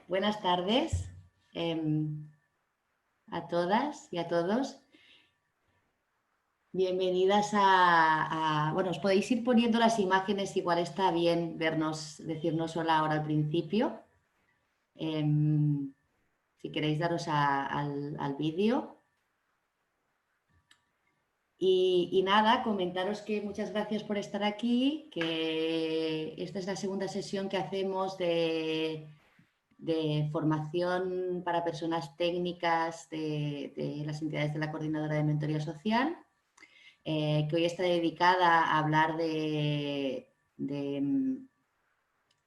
Buenas tardes a todas y a todos. Bienvenidas bueno, os podéis ir poniendo las imágenes, igual está bien vernos, decirnos hola ahora al principio. Si queréis daros al vídeo. Y nada, comentaros que muchas gracias por estar aquí, que esta es la segunda sesión que hacemos de formación para personas técnicas de las entidades de la Coordinadora de Mentoría Social, que hoy está dedicada a hablar de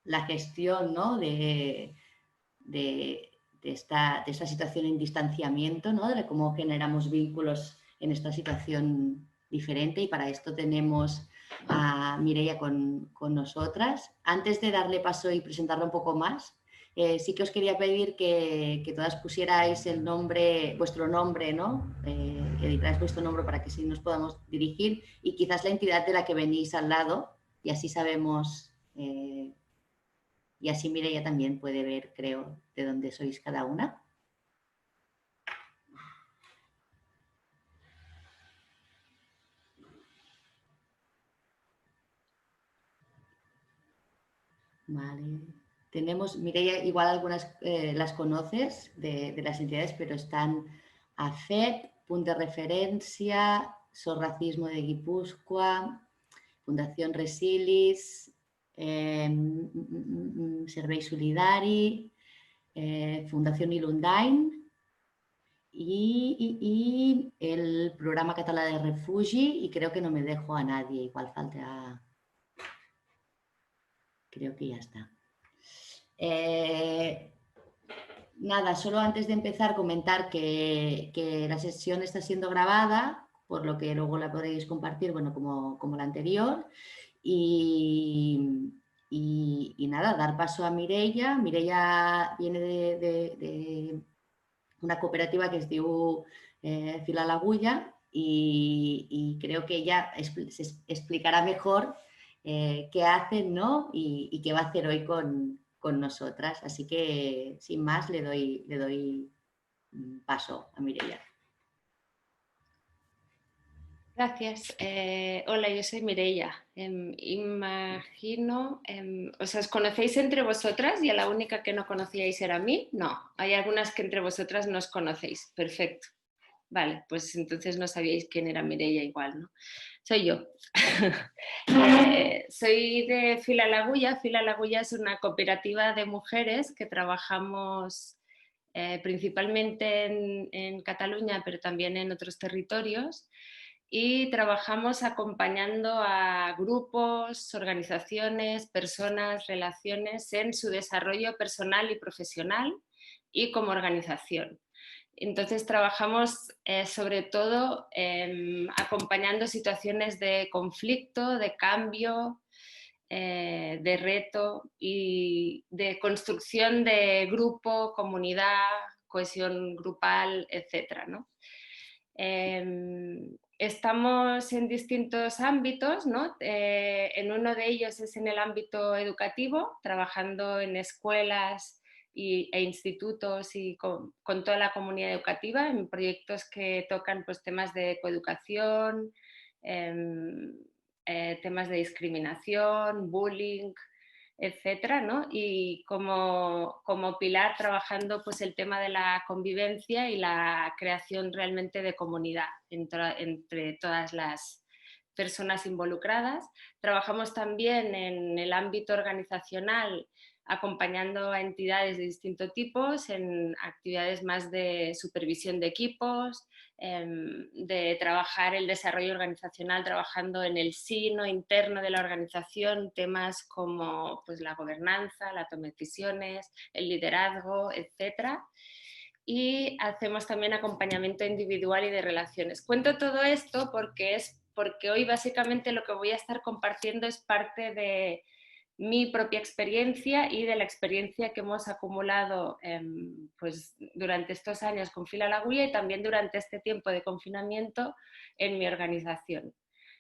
la gestión, ¿no? de esta situación en distanciamiento, ¿no? De cómo generamos vínculos en esta situación diferente, y para esto tenemos a Mireia con nosotras. Antes de darle paso y presentarla un poco más, sí que os quería pedir que todas pusierais el nombre, vuestro nombre, ¿no? Que editarais vuestro nombre para que sí nos podamos dirigir, y quizás la entidad de la que venís al lado, y así sabemos, y así Mireia también puede ver, creo, de dónde sois cada una. Vale. Tenemos, Mireia, igual algunas las conoces de las entidades, pero están AFET, Punto de Referencia, SOS Racismo de Guipúzcoa, Fundación Resilis, Servei Solidari, Fundación Ilundain y el Programa Català de Refugi, y creo que no me dejo a nadie, igual falta, creo que ya está. Nada, solo antes de empezar comentar que la sesión está siendo grabada, por lo que luego la podéis compartir, bueno, como la anterior. Y nada, dar paso a Mireia. Mireia viene de una cooperativa que es diu Fila l'Agulla, y creo que ella se explicará mejor qué hacen, ¿no? Y qué va a hacer hoy con nosotras. Así que, sin más, le doy paso a Mireia. Gracias. Hola, yo soy Mireia. Imagino, o sea, ¿os conocéis entre vosotras y a la única que no conocíais era a mí? No, hay algunas que entre vosotras no os conocéis. Perfecto. Vale, pues entonces no sabíais quién era Mireia igual, ¿no? Soy yo. Soy de Fila l'Agulla. Fila l'Agulla es una cooperativa de mujeres que trabajamos principalmente en Cataluña, pero también en otros territorios. Y trabajamos acompañando a grupos, organizaciones, personas, relaciones en su desarrollo personal y profesional y como organización. Entonces trabajamos sobre todo acompañando situaciones de conflicto, de cambio, de reto y de construcción de grupo, comunidad, cohesión grupal, etc., ¿no? Estamos en distintos ámbitos, ¿no? En uno de ellos es en el ámbito educativo, trabajando en escuelas e institutos y con toda la comunidad educativa, en proyectos que tocan pues, temas de coeducación, temas de discriminación, bullying, etcétera, ¿no? Y como pilar trabajando pues el tema de la convivencia y la creación realmente de comunidad entre todas las personas involucradas. Trabajamos también en el ámbito organizacional acompañando a entidades de distintos tipos en actividades más de supervisión de equipos, de trabajar el desarrollo organizacional trabajando en el sino interno de la organización, temas como pues, la gobernanza, la toma de decisiones, el liderazgo, etc. Y hacemos también acompañamiento individual y de relaciones. Cuento todo esto porque hoy básicamente lo que voy a estar compartiendo es parte de mi propia experiencia y de la experiencia que hemos acumulado pues, durante estos años con Fila l'Agulla y también durante este tiempo de confinamiento en mi organización.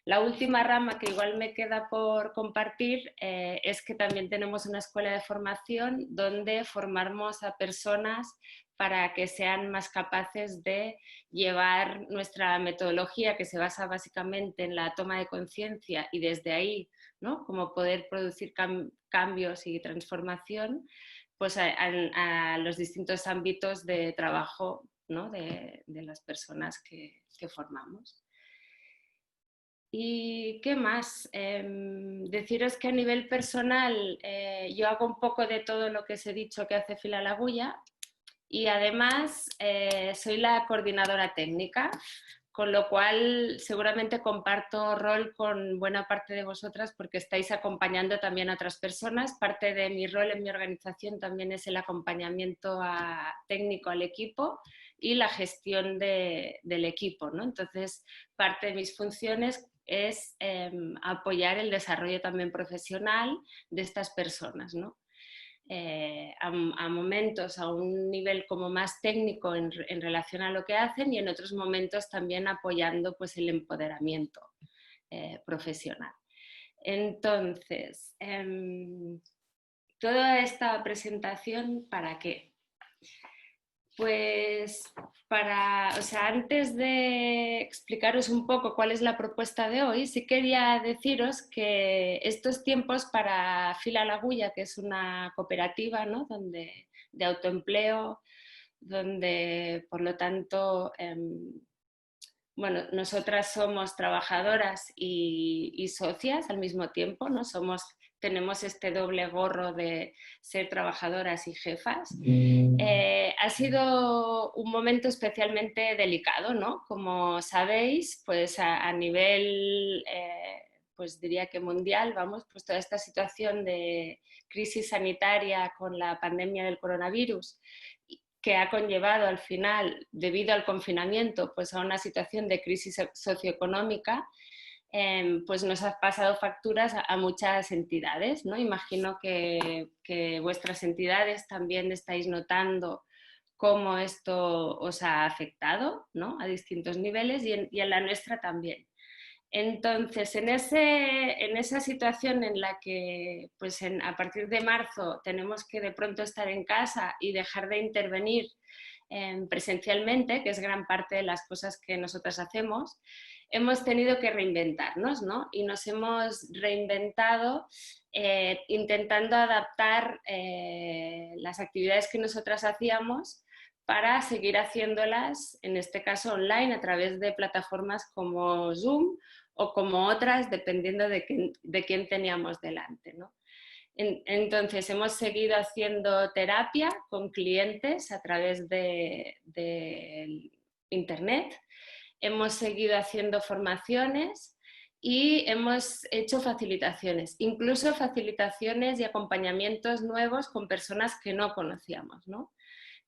La última rama que igual me queda por compartir es que también tenemos una escuela de formación donde formamos a personas para que sean más capaces de llevar nuestra metodología, que se basa básicamente en la toma de conciencia y desde ahí, ¿no?, como poder producir cambios y transformación, pues a los distintos ámbitos de trabajo, ¿no?, de las personas que formamos. ¿Y qué más? Deciros que a nivel personal yo hago un poco de todo lo que os he dicho que hace Fila la Agulla, y además soy la coordinadora técnica, con lo cual seguramente comparto rol con buena parte de vosotras porque estáis acompañando también a otras personas. Parte de mi rol en mi organización también es el acompañamiento técnico al equipo y la gestión del equipo, ¿no? Entonces, parte de mis funciones es apoyar el desarrollo también profesional de estas personas, ¿no? A momentos a un nivel como más técnico en relación a lo que hacen, y en otros momentos también apoyando pues el empoderamiento profesional. Entonces, toda esta presentación, ¿para qué? Pues antes de explicaros un poco cuál es la propuesta de hoy, sí quería deciros que estos tiempos para Fila la Agulla, que es una cooperativa, ¿no?, de autoempleo, donde por lo tanto, bueno, nosotras somos trabajadoras y socias al mismo tiempo, ¿no? Tenemos este doble gorro de ser trabajadoras y jefas. Ha sido un momento especialmente delicado, ¿no? Como sabéis, pues a nivel, pues diría que mundial, vamos, pues toda esta situación de crisis sanitaria con la pandemia del coronavirus, que ha conllevado al final, debido al confinamiento, pues a una situación de crisis socioeconómica, pues nos ha pasado facturas a muchas entidades, ¿no? Imagino que vuestras entidades también estáis notando cómo esto os ha afectado, ¿no?, a distintos niveles, y en la nuestra también. Entonces, en esa situación en la que pues a partir de marzo tenemos que de pronto estar en casa y dejar de intervenir presencialmente, que es gran parte de las cosas que nosotras hacemos, hemos tenido que reinventarnos, ¿no? Y nos hemos reinventado intentando adaptar las actividades que nosotras hacíamos para seguir haciéndolas, en este caso online, a través de plataformas como Zoom o como otras, dependiendo de quién teníamos delante, ¿no? Entonces, hemos seguido haciendo terapia con clientes a través de Internet, hemos seguido haciendo formaciones y hemos hecho facilitaciones, incluso facilitaciones y acompañamientos nuevos con personas que no conocíamos, ¿no?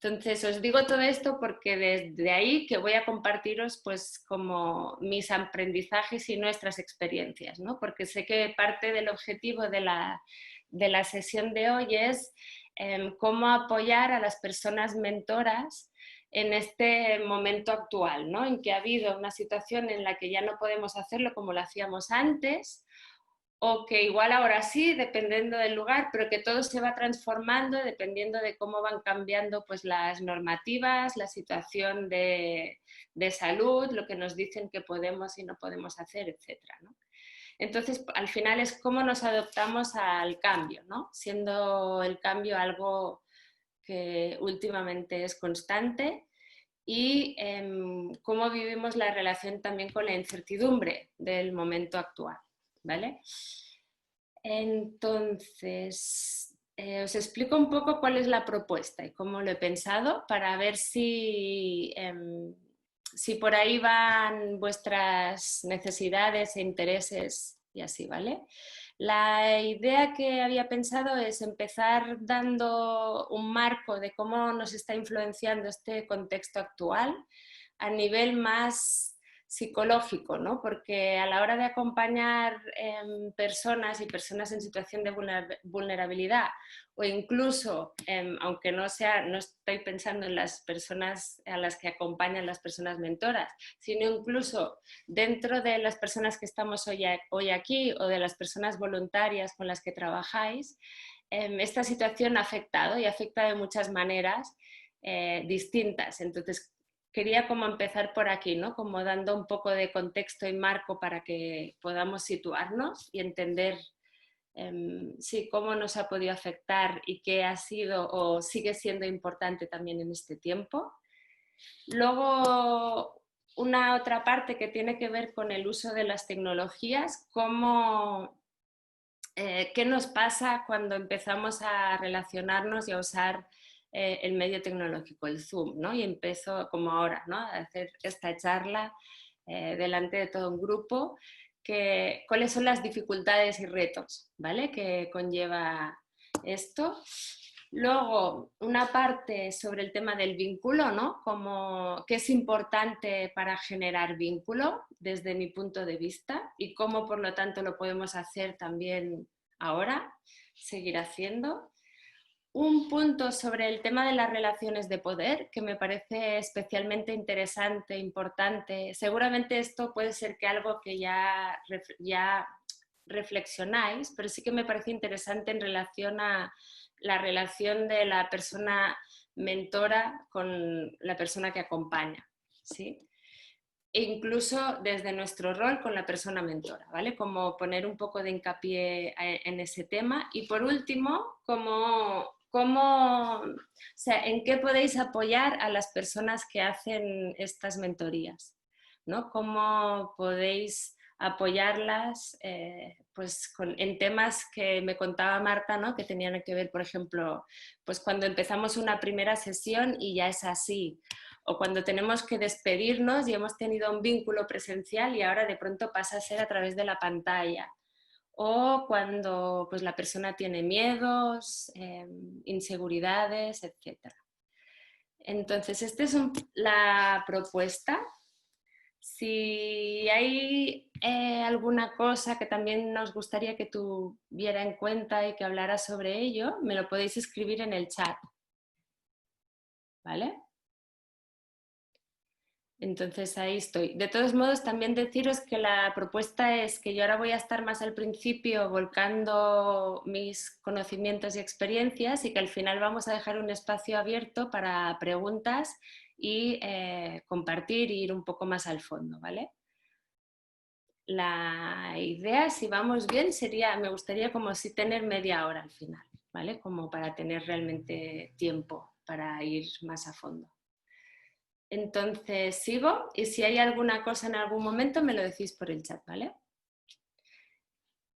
Entonces, os digo todo esto porque desde ahí que voy a compartiros pues como mis aprendizajes y nuestras experiencias, ¿no? Porque sé que parte del objetivo de la sesión de hoy es cómo apoyar a las personas mentoras en este momento actual, ¿no?, en que ha habido una situación en la que ya no podemos hacerlo como lo hacíamos antes, o que igual ahora sí, dependiendo del lugar, pero que todo se va transformando dependiendo de cómo van cambiando pues las normativas, la situación de salud, lo que nos dicen que podemos y no podemos hacer, etcétera, ¿no? Entonces, al final es cómo nos adaptamos al cambio, ¿no?, siendo el cambio algo que últimamente es constante, y cómo vivimos la relación también con la incertidumbre del momento actual, ¿vale? Entonces, os explico un poco cuál es la propuesta y cómo lo he pensado para ver si por ahí van vuestras necesidades e intereses y así, ¿vale? La idea que había pensado es empezar dando un marco de cómo nos está influenciando este contexto actual a nivel más psicológico, ¿no? Porque a la hora de acompañar personas y personas en situación de vulnerabilidad, o incluso, aunque no estoy pensando en las personas a las que acompañan las personas mentoras, sino incluso dentro de las personas que estamos hoy aquí o de las personas voluntarias con las que trabajáis, esta situación ha afectado y afecta de muchas maneras distintas. Entonces, quería como empezar por aquí, ¿no? Como dando un poco de contexto y marco para que podamos situarnos y entender sí, cómo nos ha podido afectar y qué ha sido o sigue siendo importante también en este tiempo. Luego, una otra parte que tiene que ver con el uso de las tecnologías, qué nos pasa cuando empezamos a relacionarnos y a usar el medio tecnológico, el Zoom, ¿no? Y empezó como ahora, ¿no? A hacer esta charla delante de todo un grupo, cuáles son las dificultades y retos, ¿vale? Que conlleva esto. Luego, una parte sobre el tema del vínculo, ¿no? Como qué es importante para generar vínculo desde mi punto de vista y cómo, por lo tanto, lo podemos hacer también ahora, seguir haciendo. Un punto sobre el tema de las relaciones de poder, que me parece especialmente interesante, importante. Seguramente esto puede ser que algo que ya reflexionáis, pero sí que me parece interesante en relación a la relación de la persona mentora con la persona que acompaña, ¿sí? E incluso desde nuestro rol con la persona mentora, ¿vale? Como poner un poco de hincapié en ese tema. Y por último, o sea, ¿en qué podéis apoyar a las personas que hacen estas mentorías? ¿No? ¿Cómo podéis apoyarlas pues en temas que me contaba Marta, ¿no? Que tenían que ver, por ejemplo, pues cuando empezamos una primera sesión y ya es así, o cuando tenemos que despedirnos y hemos tenido un vínculo presencial y ahora de pronto pasa a ser a través de la pantalla, o cuando pues, la persona tiene miedos, inseguridades, etc. Entonces, esta es la propuesta. Si hay alguna cosa que también nos gustaría que tuviera en cuenta y que hablara sobre ello, me lo podéis escribir en el chat, ¿vale? Entonces ahí estoy. De todos modos, también deciros que la propuesta es que yo ahora voy a estar más al principio volcando mis conocimientos y experiencias y que al final vamos a dejar un espacio abierto para preguntas y compartir e ir un poco más al fondo, ¿vale? La idea, si vamos bien, me gustaría como si tener media hora al final, ¿vale? Como para tener realmente tiempo para ir más a fondo. Entonces sigo y si hay alguna cosa en algún momento me lo decís por el chat, ¿vale?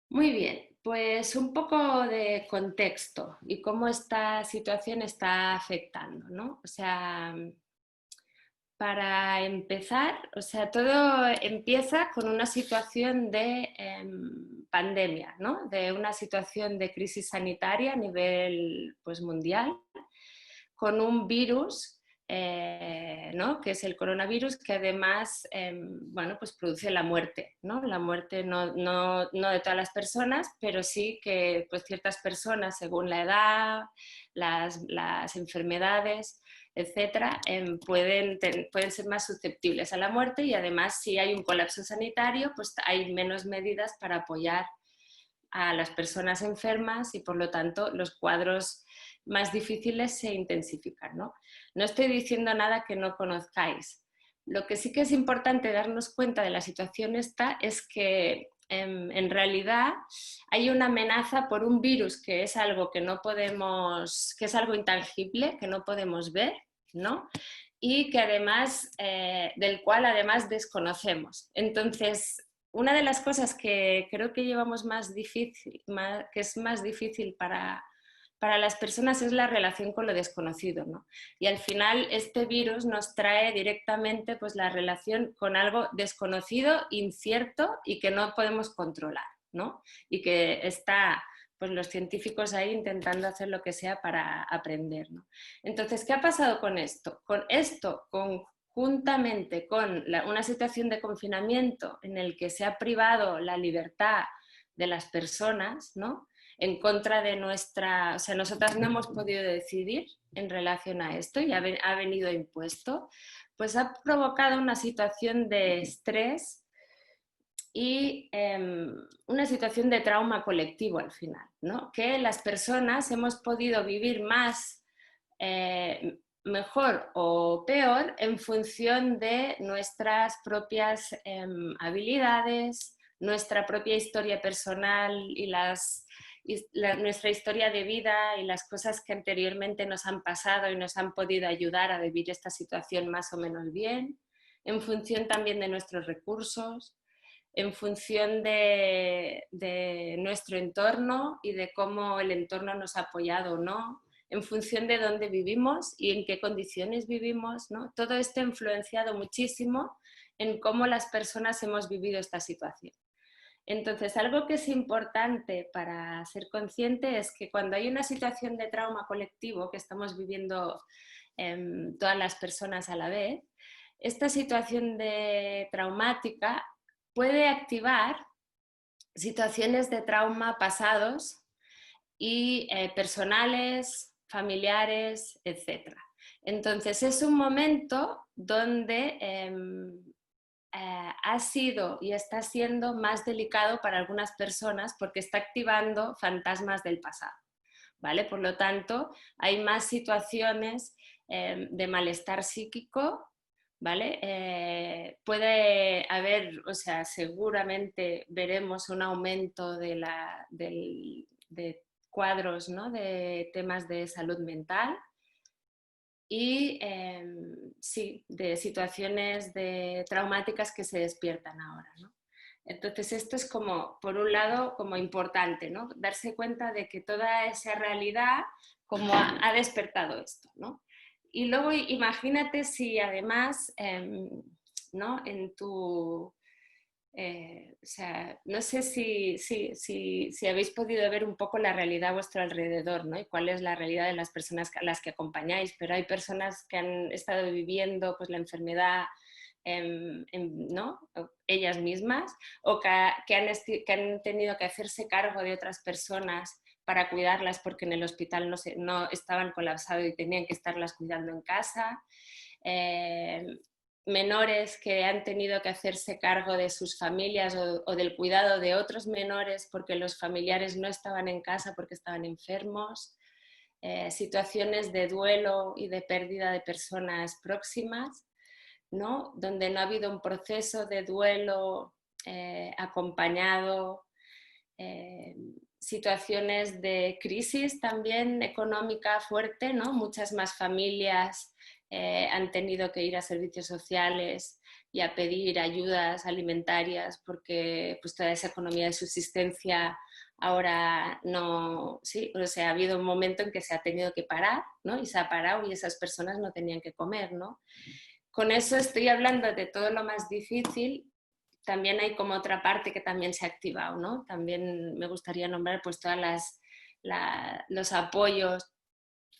Muy bien, pues un poco de contexto y cómo esta situación está afectando, ¿no? O sea, para empezar, o sea, todo empieza con una situación de pandemia, ¿no? De una situación de crisis sanitaria a nivel pues, mundial, con un virus, ¿no? Que es el coronavirus, que además bueno, pues produce la muerte, ¿no? La muerte no de todas las personas, pero sí que pues, ciertas personas, según la edad, las enfermedades, etcétera, pueden ser más susceptibles a la muerte y además si hay un colapso sanitario, pues hay menos medidas para apoyar a las personas enfermas y por lo tanto los cuadros más difíciles se intensifican, ¿no? No estoy diciendo nada que no conozcáis. Lo que sí que es importante darnos cuenta de la situación esta es que en realidad hay una amenaza por un virus que es algo que no podemos, que es algo intangible, que no podemos ver, ¿no? Y que además, del cual además desconocemos. Entonces, una de las cosas que creo que llevamos que es más difícil para las personas es la relación con lo desconocido, ¿no? Y al final este virus nos trae directamente pues, la relación con algo desconocido, incierto y que no podemos controlar, ¿no? Y que está pues, los científicos ahí intentando hacer lo que sea para aprender, ¿no? Entonces, ¿qué ha pasado con esto? Con juntamente con una situación de confinamiento en el que se ha privado la libertad de las personas, ¿no? En contra de nuestra... O sea, nosotras no hemos podido decidir en relación a esto y ha venido impuesto, pues ha provocado una situación de estrés y una situación de trauma colectivo al final, ¿no? Que las personas hemos podido vivir más, mejor o peor en función de nuestras propias habilidades, nuestra propia historia personal y nuestra historia de vida y las cosas que anteriormente nos han pasado y nos han podido ayudar a vivir esta situación más o menos bien, en función también de nuestros recursos, en función de nuestro entorno y de cómo el entorno nos ha apoyado o no, en función de dónde vivimos y en qué condiciones vivimos, ¿no? Todo esto ha influenciado muchísimo en cómo las personas hemos vivido esta situación. Entonces, algo que es importante para ser consciente es que cuando hay una situación de trauma colectivo que estamos viviendo todas las personas a la vez, esta situación traumática puede activar situaciones de trauma pasados y personales, familiares, etc. Entonces es un momento donde ha sido y está siendo más delicado para algunas personas porque está activando fantasmas del pasado, ¿vale? Por lo tanto, hay más situaciones de malestar psíquico, ¿vale? Puede haber, o sea, seguramente veremos un aumento de cuadros, ¿no? De temas de salud mental y sí, de situaciones traumáticas que se despiertan ahora, ¿no? Entonces esto es como, por un lado, como importante, ¿no? Darse cuenta de que toda esa realidad como ha despertado esto, ¿no? Y luego imagínate si además, ¿no? En tu... o sea, no sé si habéis podido ver un poco la realidad a vuestro alrededor, ¿no? Y cuál es la realidad de las personas a las que acompañáis, pero hay personas que han estado viviendo pues, la enfermedad, ¿no? Ellas mismas, o que han tenido que hacerse cargo de otras personas para cuidarlas porque en el hospital no estaban colapsados y tenían que estarlas cuidando en casa. Menores que han tenido que hacerse cargo de sus familias o del cuidado de otros menores porque los familiares no estaban en casa porque estaban enfermos, situaciones de duelo y de pérdida de personas próximas, ¿no? Donde no ha habido un proceso de duelo acompañado, situaciones de crisis también económica fuerte, ¿no? Muchas más familias han tenido que ir a servicios sociales y a pedir ayudas alimentarias porque pues, toda esa economía de subsistencia ahora no, sí, o sea, ha habido un momento en que se ha tenido que parar, ¿no? Y se ha parado y esas personas no tenían que comer, ¿no? Con eso estoy hablando de todo lo más difícil. También hay como otra parte que también se ha activado, ¿no? También me gustaría nombrar pues todas los apoyos,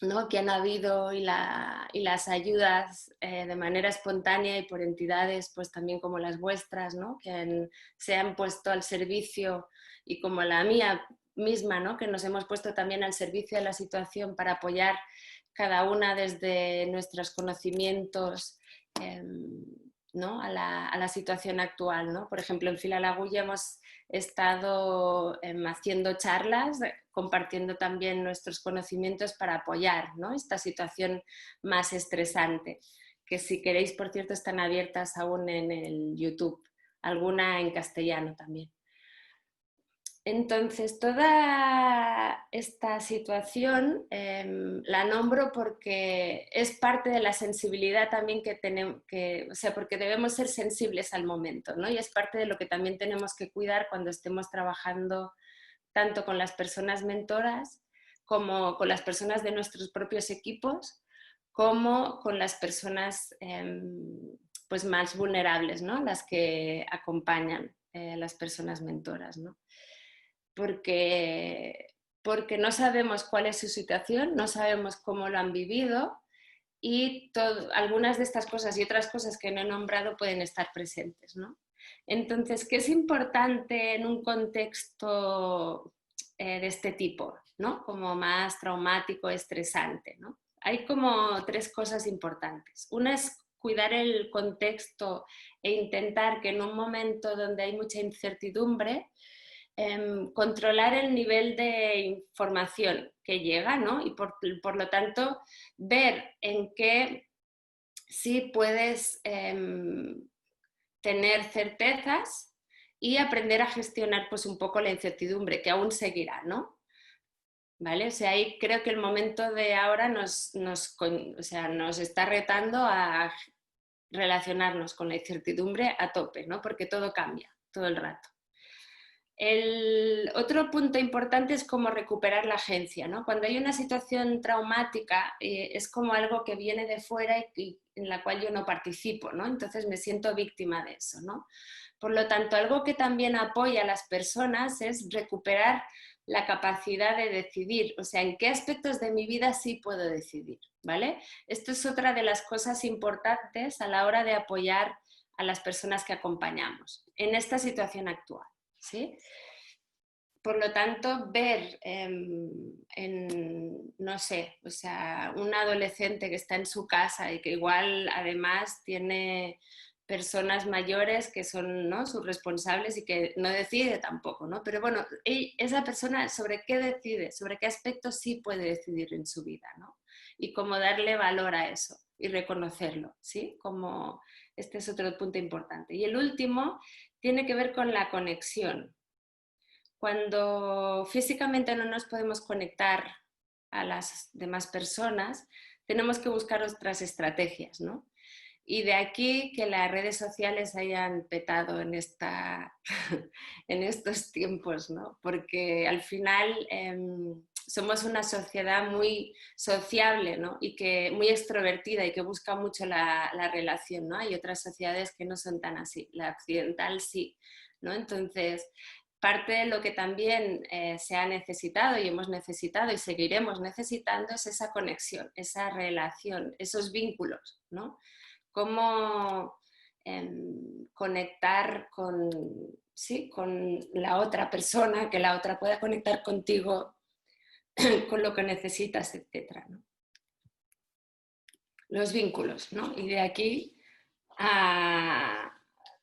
¿no? Que han habido y las ayudas de manera espontánea y por entidades pues también como las vuestras, ¿no? Que se han puesto al servicio y como la mía misma, ¿no? Que nos hemos puesto también al servicio de la situación para apoyar cada una desde nuestros conocimientos, ¿no? a la situación actual, ¿no? Por ejemplo, en Filalagulla hemos estado haciendo charlas, compartiendo también nuestros conocimientos para apoyar, ¿no? Esta situación más estresante, que si queréis, por cierto, están abiertas aún en el YouTube, alguna en castellano también. Entonces, toda esta situación la nombro porque es parte de la sensibilidad también que tenemos, o sea, porque debemos ser sensibles al momento, ¿no? Y es parte de lo que también tenemos que cuidar cuando estemos trabajando tanto con las personas mentoras como con las personas de nuestros propios equipos, como con las personas pues más vulnerables, ¿no? Las que acompañan las personas mentoras, ¿no? Porque no sabemos cuál es su situación, no sabemos cómo lo han vivido y algunas de estas cosas y otras cosas que no he nombrado pueden estar presentes, ¿no? Entonces, ¿qué es importante en un contexto de este tipo, ¿no? Como más traumático, estresante, ¿no? Hay como 3 cosas importantes. Una es cuidar el contexto e intentar que en un momento donde hay mucha incertidumbre, controlar el nivel de información que llega, ¿no? Y por lo tanto, ver en qué sí puedes tener certezas y aprender a gestionar pues un poco la incertidumbre, que aún seguirá, ¿no? ¿Vale? O sea, ahí creo que el momento de ahora o sea, nos está retando a relacionarnos con la incertidumbre a tope, ¿no? Porque todo cambia todo el rato. El otro punto importante es cómo recuperar la agencia, ¿no? Cuando hay una situación traumática, es como algo que viene de fuera y en la cual yo no participo, ¿no? Entonces me siento víctima de eso, ¿no? Por lo tanto, algo que también apoya a las personas es recuperar la capacidad de decidir, o sea, en qué aspectos de mi vida sí puedo decidir, ¿vale? Esto es otra de las cosas importantes a la hora de apoyar a las personas que acompañamos en esta situación actual, ¿sí? Por lo tanto, ver no sé, o sea, un adolescente que está en su casa y que igual además tiene personas mayores que son, ¿no?, sus responsables y que no decide tampoco, ¿no? Pero bueno, esa persona sobre qué decide, sobre qué aspectos sí puede decidir en su vida, ¿no? Y cómo darle valor a eso y reconocerlo, ¿sí? Como este es otro punto importante. Y el último tiene que ver con la conexión. Cuando físicamente no nos podemos conectar a las demás personas, tenemos que buscar otras estrategias, ¿no? Y de aquí que las redes sociales hayan petado en, en estos tiempos, ¿no? Porque al final somos una sociedad muy sociable, ¿no? Y que muy extrovertida y que busca mucho la relación, ¿no? Hay otras sociedades que no son tan así, la occidental sí, ¿no? Entonces, parte de lo que también se ha necesitado y hemos necesitado y seguiremos necesitando es esa conexión, esa relación, esos vínculos, ¿no? Cómo conectar con, sí, con la otra persona, que la otra pueda conectar contigo con lo que necesitas, etc., ¿no? Los vínculos, ¿no? Y de aquí a...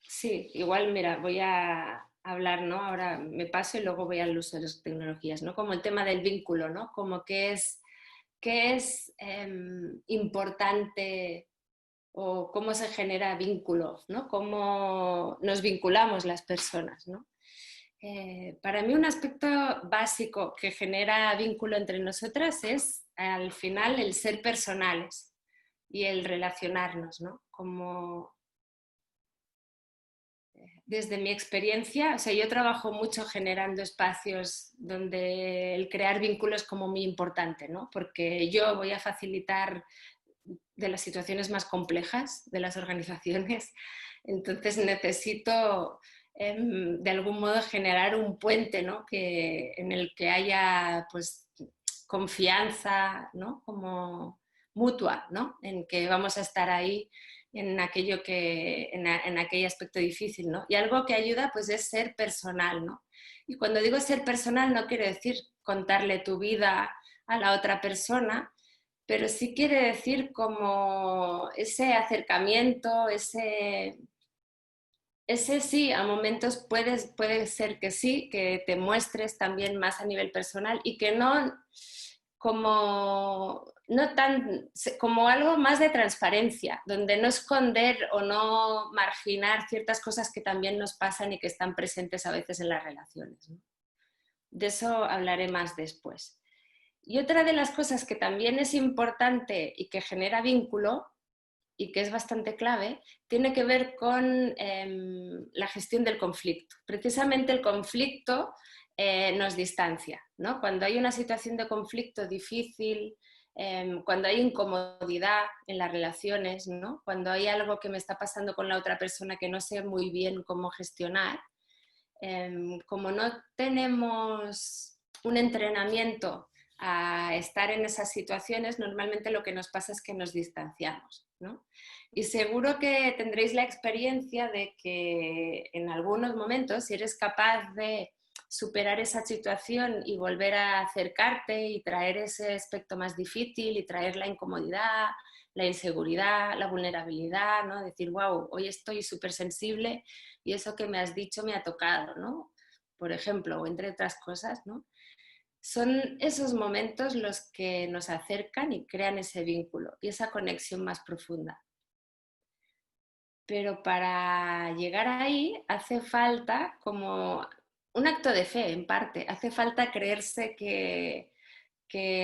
Sí, igual, mira, voy a hablar, ¿no? Ahora me paso y luego voy al uso de las tecnologías, ¿no? Como el tema del vínculo, ¿no? Como qué es importante o cómo se genera vínculo, ¿no? Cómo nos vinculamos las personas, ¿no? Para mí un aspecto básico que genera vínculo entre nosotras es al final el ser personales y el relacionarnos, ¿no? Como desde mi experiencia, o sea, yo trabajo mucho generando espacios donde el crear vínculos es como muy importante, ¿no? Porque yo voy a facilitar de las situaciones más complejas de las organizaciones, entonces necesito de algún modo generar un puente, ¿no? En el que haya pues confianza, ¿no? Como mutua, ¿no? En que vamos a estar ahí en aquello en aquel aspecto difícil, ¿no? Y algo que ayuda pues es ser personal, ¿no? Y cuando digo ser personal no quiere decir contarle tu vida a la otra persona, pero sí quiere decir como ese acercamiento, ese sí, a momentos puede ser que sí, que te muestres también más a nivel personal y que no como, no tan, como algo más de transparencia, donde no esconder o no marginar ciertas cosas que también nos pasan y que están presentes a veces en las relaciones, ¿no? De eso hablaré más después. Y otra de las cosas que también es importante y que genera vínculo y que es bastante clave, tiene que ver con la gestión del conflicto. Precisamente el conflicto nos distancia, ¿no? Cuando hay una situación de conflicto difícil, cuando hay incomodidad en las relaciones, ¿no? Cuando hay algo que me está pasando con la otra persona que no sé muy bien cómo gestionar, como no tenemos un entrenamiento a estar en esas situaciones, normalmente lo que nos pasa es que nos distanciamos, ¿no? Y seguro que tendréis la experiencia de que en algunos momentos, si eres capaz de superar esa situación y volver a acercarte y traer ese aspecto más difícil y traer la incomodidad, la inseguridad, la vulnerabilidad, ¿no? Decir, wow, hoy estoy súper sensible y eso que me has dicho me ha tocado, ¿no? Por ejemplo, o entre otras cosas, ¿no? Son esos momentos los que nos acercan y crean ese vínculo y esa conexión más profunda. Pero para llegar ahí hace falta como un acto de fe, en parte. Hace falta creerse que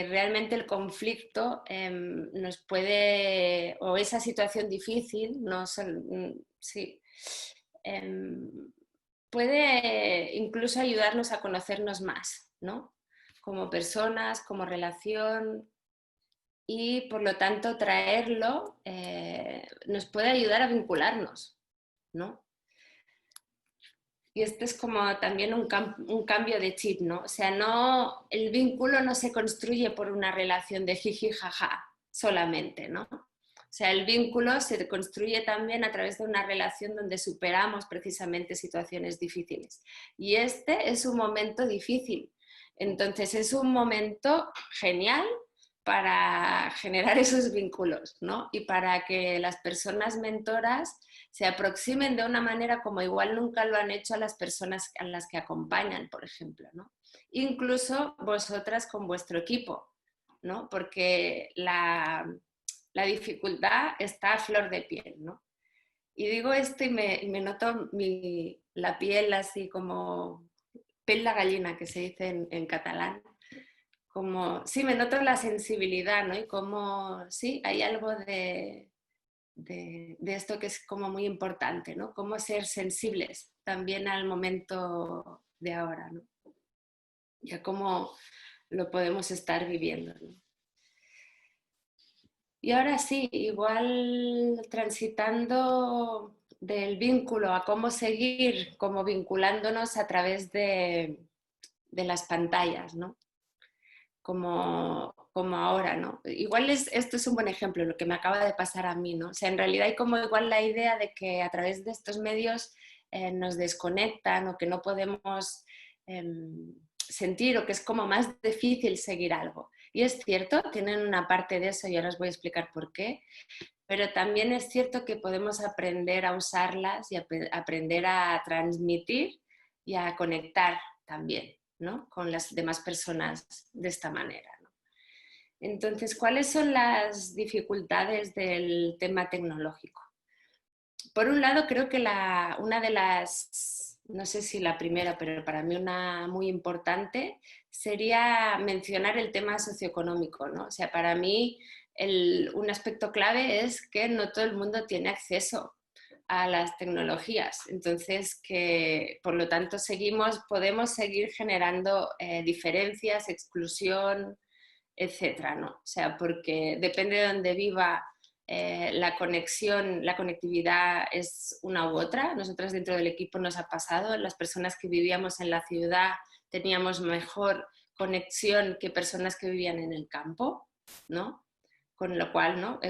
realmente el conflicto nos puede, o esa situación difícil, sí, puede incluso ayudarnos a conocernos más, ¿no? Como personas, como relación, y por lo tanto traerlo nos puede ayudar a vincularnos, ¿no? Y este es como también un cambio de chip, ¿no? O sea, no, el vínculo no se construye por una relación de jiji jaja solamente, ¿no? O sea, el vínculo se construye también a través de una relación donde superamos precisamente situaciones difíciles. Y este es un momento difícil. Entonces es un momento genial para generar esos vínculos, ¿no? Y para que las personas mentoras se aproximen de una manera como igual nunca lo han hecho a las personas a las que acompañan, por ejemplo, ¿no? Incluso vosotras con vuestro equipo, ¿no? Porque la dificultad está a flor de piel, ¿no? Y digo esto y me noto la piel así como piel la gallina, que se dice en catalán, como, sí, me noto la sensibilidad, ¿no? Y como, sí, hay algo de esto que es como muy importante, ¿no? Cómo ser sensibles también al momento de ahora, ¿no? Y a cómo lo podemos estar viviendo, ¿no? Y ahora sí, igual transitando del vínculo a cómo seguir, como vinculándonos a través de las pantallas, ¿no? Como ahora, ¿no? Igual esto es un buen ejemplo, lo que me acaba de pasar a mí, ¿no? O sea, en realidad hay como igual la idea de que a través de estos medios nos desconectan o que no podemos sentir o que es como más difícil seguir algo. Y es cierto, tienen una parte de eso y ahora os voy a explicar por qué, pero también es cierto que podemos aprender a usarlas y aprender a transmitir y a conectar también, ¿no? Con las demás personas de esta manera, ¿no? Entonces, ¿cuáles son las dificultades del tema tecnológico? Por un lado, creo que una de las, no sé si la primera, pero para mí una muy importante, sería mencionar el tema socioeconómico, ¿no? O sea, para mí un aspecto clave es que no todo el mundo tiene acceso a las tecnologías. Entonces, que por lo tanto podemos seguir generando diferencias, exclusión, etcétera, ¿no? O sea, porque depende de donde viva la conexión, la conectividad es una u otra. Nosotras dentro del equipo nos ha pasado, las personas que vivíamos en la ciudad teníamos mejor conexión que personas que vivían en el campo, ¿no? Con lo cual, ¿no?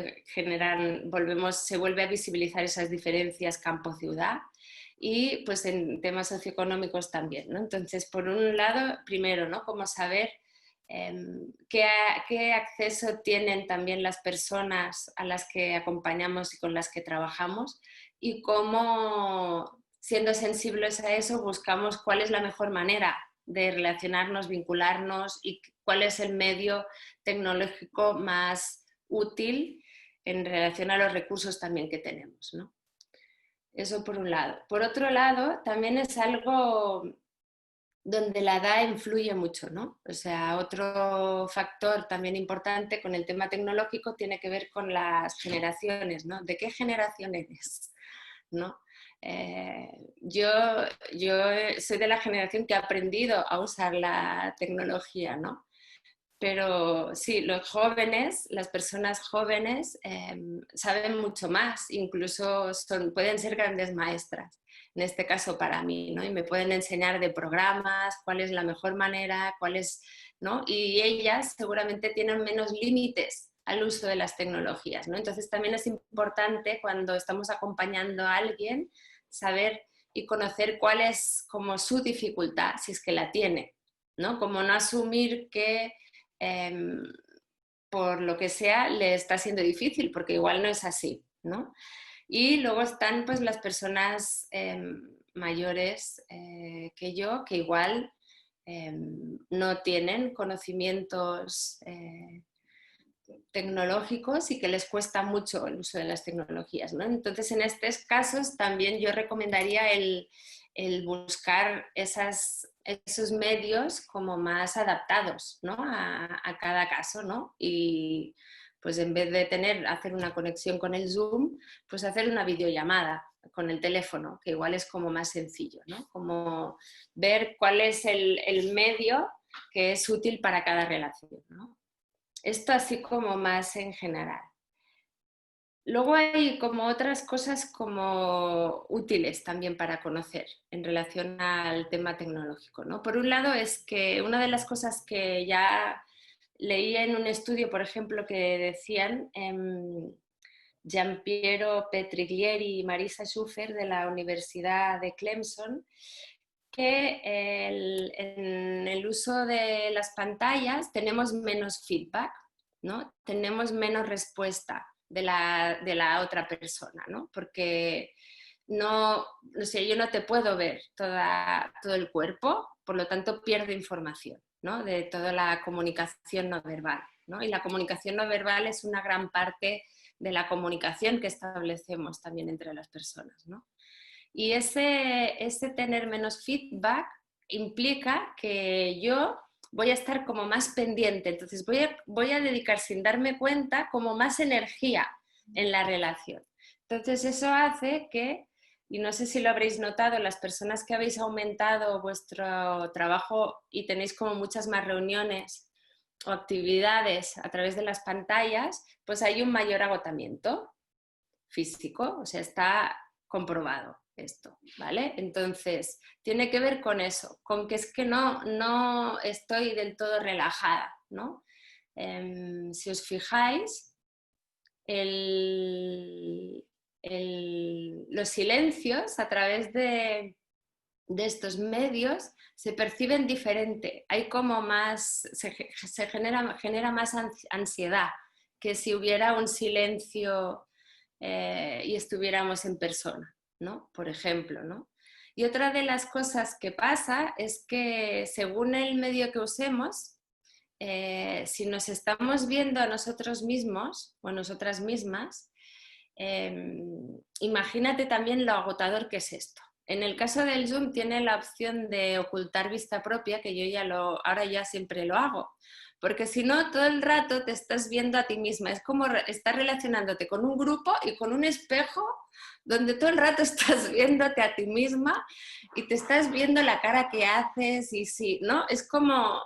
Se vuelve a visibilizar esas diferencias campo-ciudad y pues en temas socioeconómicos también, ¿no? Entonces, por un lado, primero, ¿no? Cómo saber qué acceso tienen también las personas a las que acompañamos y con las que trabajamos y cómo, siendo sensibles a eso, buscamos cuál es la mejor manera de relacionarnos, vincularnos y cuál es el medio tecnológico más útil en relación a los recursos también que tenemos, ¿no? Eso por un lado. Por otro lado, también es algo donde la edad influye mucho, ¿no? O sea, otro factor también importante con el tema tecnológico tiene que ver con las generaciones, ¿no? ¿De qué generación eres? ¿No? Yo soy de la generación que ha aprendido a usar la tecnología, ¿no? Pero sí, los jóvenes, las personas jóvenes saben mucho más, incluso pueden ser grandes maestras, en este caso para mí, ¿no? Y me pueden enseñar de programas, cuál es la mejor manera, cuál es ¿no? Y ellas seguramente tienen menos límites al uso de las tecnologías, ¿no? Entonces también es importante cuando estamos acompañando a alguien saber y conocer cuál es como su dificultad, si es que la tiene, ¿no? Como no asumir que por lo que sea le está siendo difícil, porque igual no es así, ¿no? Y luego están pues las personas mayores que yo, que igual no tienen conocimientos tecnológicos y que les cuesta mucho el uso de las tecnologías, ¿no? Entonces, en estos casos también yo recomendaría el buscar esos medios como más adaptados, ¿no? a cada caso, ¿no? Y pues en vez de hacer una conexión con el Zoom, pues hacer una videollamada con el teléfono, que igual es como más sencillo, ¿no? Como ver cuál es el medio que es útil para cada relación, ¿no? Esto así como más en general. Luego hay como otras cosas como útiles también para conocer en relación al tema tecnológico, ¿no? Por un lado es que una de las cosas que ya leí en un estudio, por ejemplo, que decían Giampiero Petriglieri y Marisa Schuffer de la Universidad de Clemson, que en el uso de las pantallas tenemos menos feedback, ¿no? Tenemos menos respuesta de la otra persona, ¿no? Porque no sé, yo no te puedo ver todo el cuerpo, por lo tanto pierdo información, ¿no? De toda la comunicación no verbal, ¿no? Y la comunicación no verbal es una gran parte de la comunicación que establecemos también entre las personas, ¿no? Y ese tener menos feedback implica que yo voy a estar como más pendiente, entonces voy a dedicar sin darme cuenta como más energía en la relación. Entonces eso hace que, y no sé si lo habréis notado, las personas que habéis aumentado vuestro trabajo y tenéis como muchas más reuniones o actividades a través de las pantallas, pues hay un mayor agotamiento físico, o sea, está comprobado esto, ¿vale? Entonces, tiene que ver con eso, con que es que no estoy del todo relajada, ¿no? Si os fijáis, los silencios a través de estos medios se perciben diferente, hay como más, se genera más ansiedad que si hubiera un silencio y estuviéramos en persona, ¿no? Por ejemplo, ¿no? Y otra de las cosas que pasa es que según el medio que usemos, si nos estamos viendo a nosotros mismos o a nosotras mismas, imagínate también lo agotador que es esto. En el caso del Zoom tiene la opción de ocultar vista propia, que yo ahora ya siempre lo hago, porque si no, todo el rato te estás viendo a ti misma. Es como estar relacionándote con un grupo y con un espejo donde todo el rato estás viéndote a ti misma y te estás viendo la cara que haces y sí, ¿no? Es como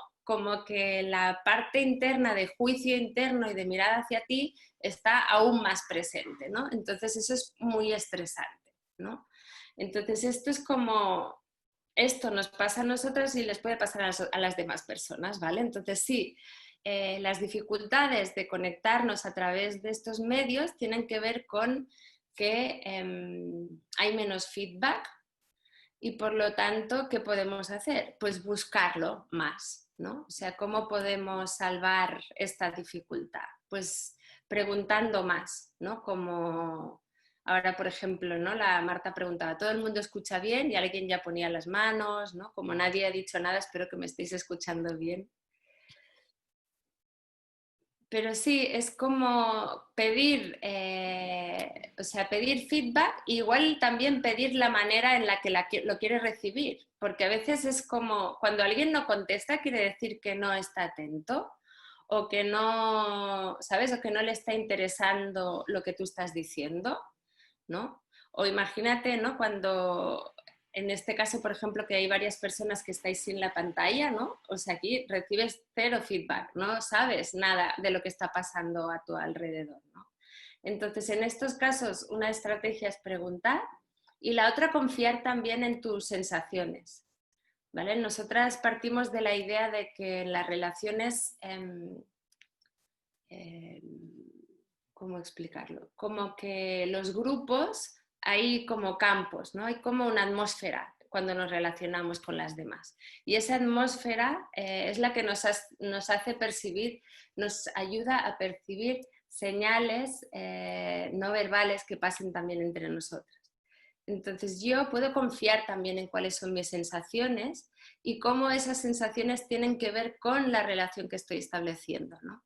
que la parte interna de juicio interno y de mirada hacia ti está aún más presente, ¿no? Entonces eso es muy estresante, ¿no? Entonces esto nos pasa a nosotros y les puede pasar a las demás personas, ¿vale? Entonces sí, las dificultades de conectarnos a través de estos medios tienen que ver con que hay menos feedback y por lo tanto, ¿qué podemos hacer? Pues buscarlo más, ¿no? O sea, ¿cómo podemos salvar esta dificultad? Pues preguntando más, ¿no? Como ahora, por ejemplo, ¿no? La Marta preguntaba, ¿todo el mundo escucha bien? Y alguien ya ponía las manos, ¿no? Como nadie ha dicho nada, espero que me estéis escuchando bien. Pero sí, es como pedir, o sea, pedir feedback, igual también pedir la manera en la que lo quiere recibir, porque a veces es como cuando alguien no contesta quiere decir que no está atento o que no, ¿sabes? O que no le está interesando lo que tú estás diciendo, ¿no? O imagínate, ¿no? Cuando en este caso, por ejemplo, que hay varias personas que estáis sin la pantalla, ¿no? O sea, aquí recibes cero feedback, no sabes nada de lo que está pasando a tu alrededor, ¿no? Entonces, en estos casos, una estrategia es preguntar y la otra confiar también en tus sensaciones. ¿vale? Nosotras partimos de la idea de que en las relaciones, ¿cómo explicarlo? Como que los grupos hay como campos, ¿no? Hay como una atmósfera cuando nos relacionamos con las demás. Y esa atmósfera es la que nos hace percibir, nos ayuda a percibir señales no verbales que pasen también entre nosotros. Entonces yo puedo confiar también en cuáles son mis sensaciones y cómo esas sensaciones tienen que ver con la relación que estoy estableciendo, ¿no?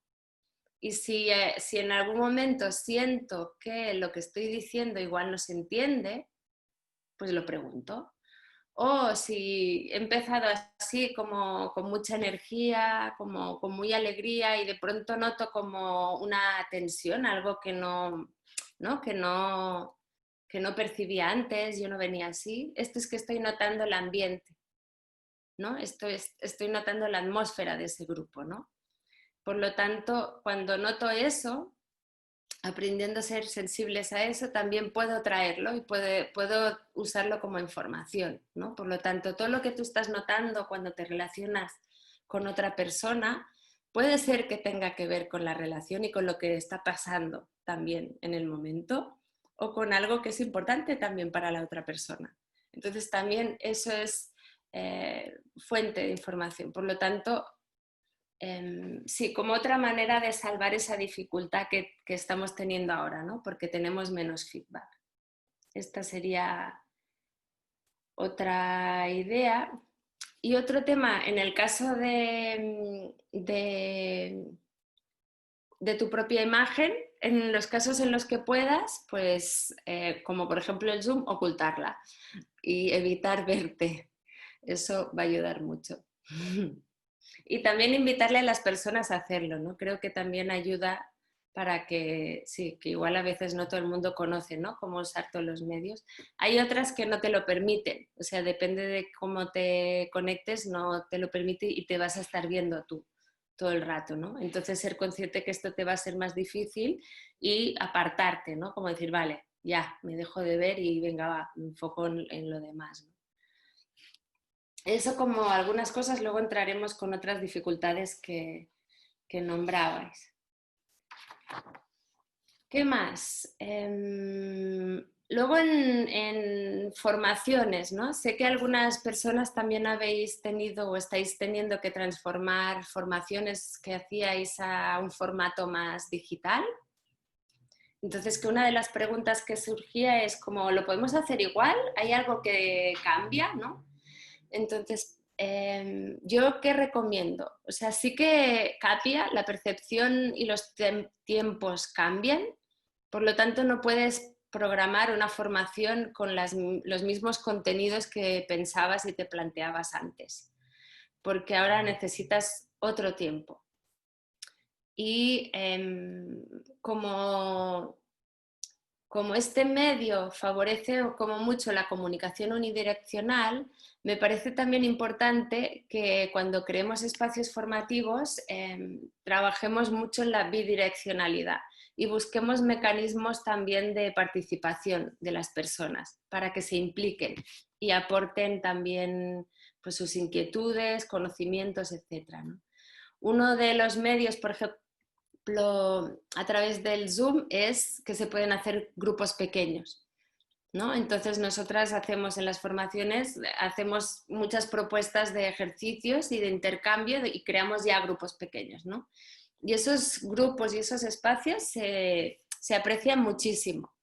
Y si en algún momento siento que lo que estoy diciendo igual no se entiende, pues lo pregunto. O si he empezado así como con mucha energía, como con muy alegría y de pronto noto como una tensión, algo que ¿no? Que no percibía antes, yo no venía así, esto es que estoy notando el ambiente, ¿no? Estoy notando la atmósfera de ese grupo, ¿no? Por lo tanto, cuando noto eso, aprendiendo a ser sensibles a eso, también puedo traerlo y puedo usarlo como información, ¿no? Por lo tanto, todo lo que tú estás notando cuando te relacionas con otra persona puede ser que tenga que ver con la relación y con lo que está pasando también en el momento o con algo que es importante también para la otra persona. Entonces, también eso es fuente de información. Por lo tanto, sí, como otra manera de salvar esa dificultad que estamos teniendo ahora, ¿no? Porque tenemos menos feedback. Esta sería otra idea. Y otro tema, en el caso de tu propia imagen, en los casos en los que puedas, pues como por ejemplo el Zoom, ocultarla y evitar verte. Eso va a ayudar mucho. Y también invitarle a las personas a hacerlo, ¿no? Creo que también ayuda para que, sí, que igual a veces no todo el mundo conoce, ¿no? Cómo usar todos los medios. Hay otras que no te lo permiten, o sea, depende de cómo te conectes, no te lo permite y te vas a estar viendo tú todo el rato, ¿no? Entonces ser consciente que esto te va a ser más difícil y apartarte, ¿no? Como decir, vale, ya, me dejo de ver y venga, va, me enfoco en lo demás, ¿no? Eso como algunas cosas, luego entraremos con otras dificultades que nombrabais. ¿Qué más? Luego en formaciones, ¿no? Sé que algunas personas también habéis tenido o estáis teniendo que transformar formaciones que hacíais a un formato más digital. Entonces, que una de las preguntas que surgía es como, ¿lo podemos hacer igual? ¿Hay algo que cambia, no? Entonces, ¿yo qué recomiendo? O sea, sí que cambia, la percepción y los tiempos cambian, por lo tanto no puedes programar una formación con los mismos contenidos que pensabas y te planteabas antes, porque ahora necesitas otro tiempo. Y como este medio favorece como mucho la comunicación unidireccional, me parece también importante que cuando creemos espacios formativos trabajemos mucho en la bidireccionalidad y busquemos mecanismos también de participación de las personas para que se impliquen y aporten también pues, sus inquietudes, conocimientos, etc., ¿no? Uno de los medios, por ejemplo, a través del Zoom es que se pueden hacer grupos pequeños, ¿no? Entonces nosotras hacemos en las formaciones, hacemos muchas propuestas de ejercicios y de intercambio y creamos ya grupos pequeños, ¿no? Y esos grupos y esos espacios se aprecian muchísimo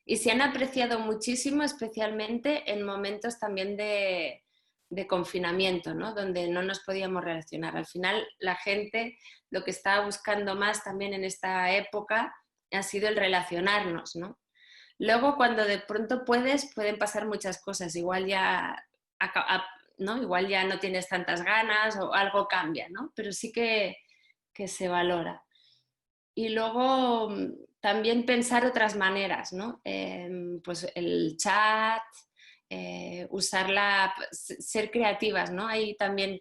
y se han apreciado muchísimo, especialmente en momentos también de confinamiento, ¿no? Donde no nos podíamos relacionar. Al final, la gente lo que estaba buscando más también en esta época ha sido el relacionarnos, ¿no? Luego, cuando de pronto pueden pasar muchas cosas. Igual ya, ¿no? Igual ya no tienes tantas ganas o algo cambia, ¿no? Pero sí que se valora. Y luego también pensar otras maneras, ¿no? Pues el chat, usarla, ser creativas, ¿no? Ahí también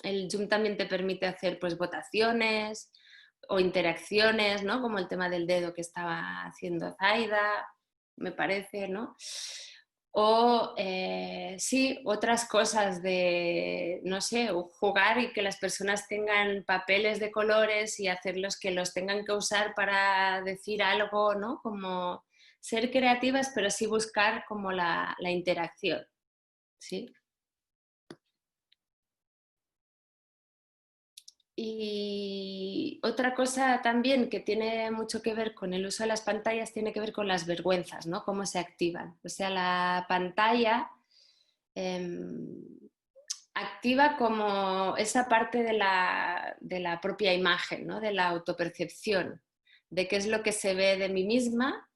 el Zoom también te permite hacer pues votaciones o interacciones, ¿no? Como el tema del dedo que estaba haciendo Zaida, me parece, ¿no? O sí, otras cosas de, no sé, jugar y que las personas tengan papeles de colores y hacerlos que los tengan que usar para decir algo, ¿no? Como ser creativas, pero sí buscar como la interacción, ¿sí? Y otra cosa también que tiene mucho que ver con el uso de las pantallas tiene que ver con las vergüenzas, ¿no? Cómo se activan. O sea, la pantalla activa como esa parte de la propia imagen, ¿no? De la autopercepción, de qué es lo que se ve de mí misma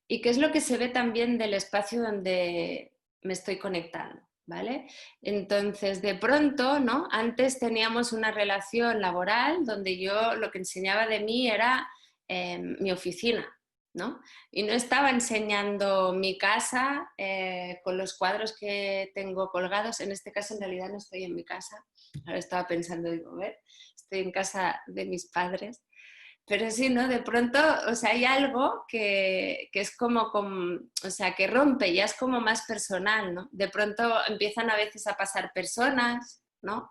y qué es lo que se ve también del espacio donde me estoy conectando. ¿Vale? Entonces, de pronto, ¿no? Antes teníamos una relación laboral donde yo lo que enseñaba de mí era mi oficina, ¿no? Y no estaba enseñando mi casa con los cuadros que tengo colgados. En este caso, en realidad, no estoy en mi casa. Ahora estaba pensando, digo, a ver, estoy en casa de mis padres. Pero sí, ¿no? De pronto, o sea, hay algo que es como, o sea, que rompe, ya es como más personal, ¿no? De pronto empiezan a veces a pasar personas, ¿no?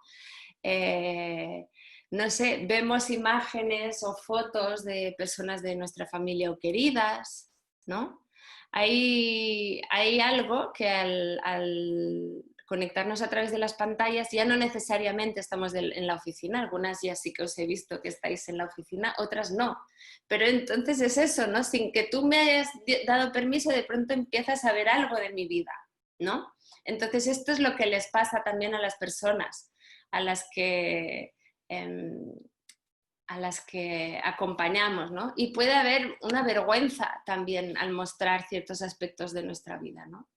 Eh, no sé, vemos imágenes o fotos de personas de nuestra familia o queridas, ¿no? Hay algo que al conectarnos a través de las pantallas ya no necesariamente estamos en la oficina, algunas ya sí que os he visto que estáis en la oficina, otras no. Pero entonces es eso, ¿no? Sin que tú me hayas dado permiso, de pronto empiezas a ver algo de mi vida, ¿no? Entonces esto es lo que les pasa también a las personas a las que, eh, a las que acompañamos, ¿no? Y puede haber una vergüenza también al mostrar ciertos aspectos de nuestra vida, ¿no?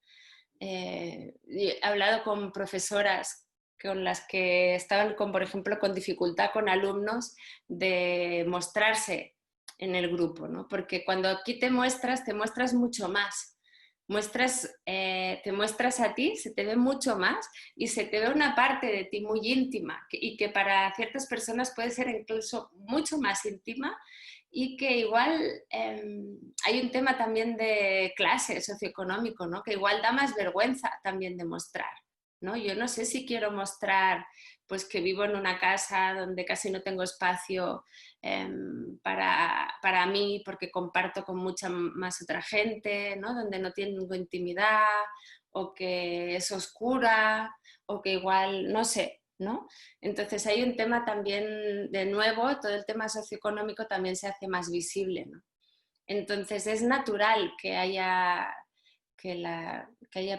He hablado con profesoras con las que estaban, con, por ejemplo, con dificultad con alumnos de mostrarse en el grupo, ¿no? Porque cuando aquí te muestras mucho más. Te muestras a ti, se te ve mucho más y se te ve una parte de ti muy íntima y que para ciertas personas puede ser incluso mucho más íntima y que igual hay un tema también de clase socioeconómico, ¿no? Que igual da más vergüenza también de mostrar, ¿no? Yo no sé si quiero mostrar pues que vivo en una casa donde casi no tengo espacio para mí porque comparto con mucha más otra gente, ¿no? Donde no tengo intimidad o que es oscura o que igual, no sé, ¿no? Entonces hay un tema también, de nuevo, todo el tema socioeconómico también se hace más visible, ¿no? Entonces es natural que haya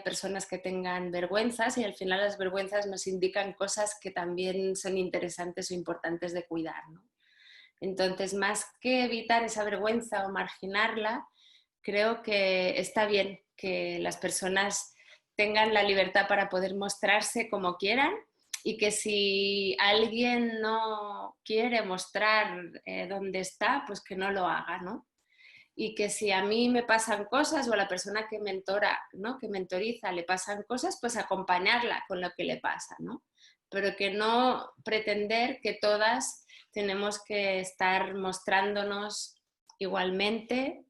personas que tengan vergüenzas y al final las vergüenzas nos indican cosas que también son interesantes o importantes de cuidar, ¿no? Entonces, más que evitar esa vergüenza o marginarla, creo que está bien que las personas tengan la libertad para poder mostrarse como quieran y que si alguien no quiere mostrar dónde está, pues que no lo haga, ¿no? Y que si a mí me pasan cosas o a la persona que mentora, ¿no? Que mentoriza le pasan cosas, pues acompañarla con lo que le pasa, ¿no? Pero que no pretender que todas tenemos que estar mostrándonos igualmente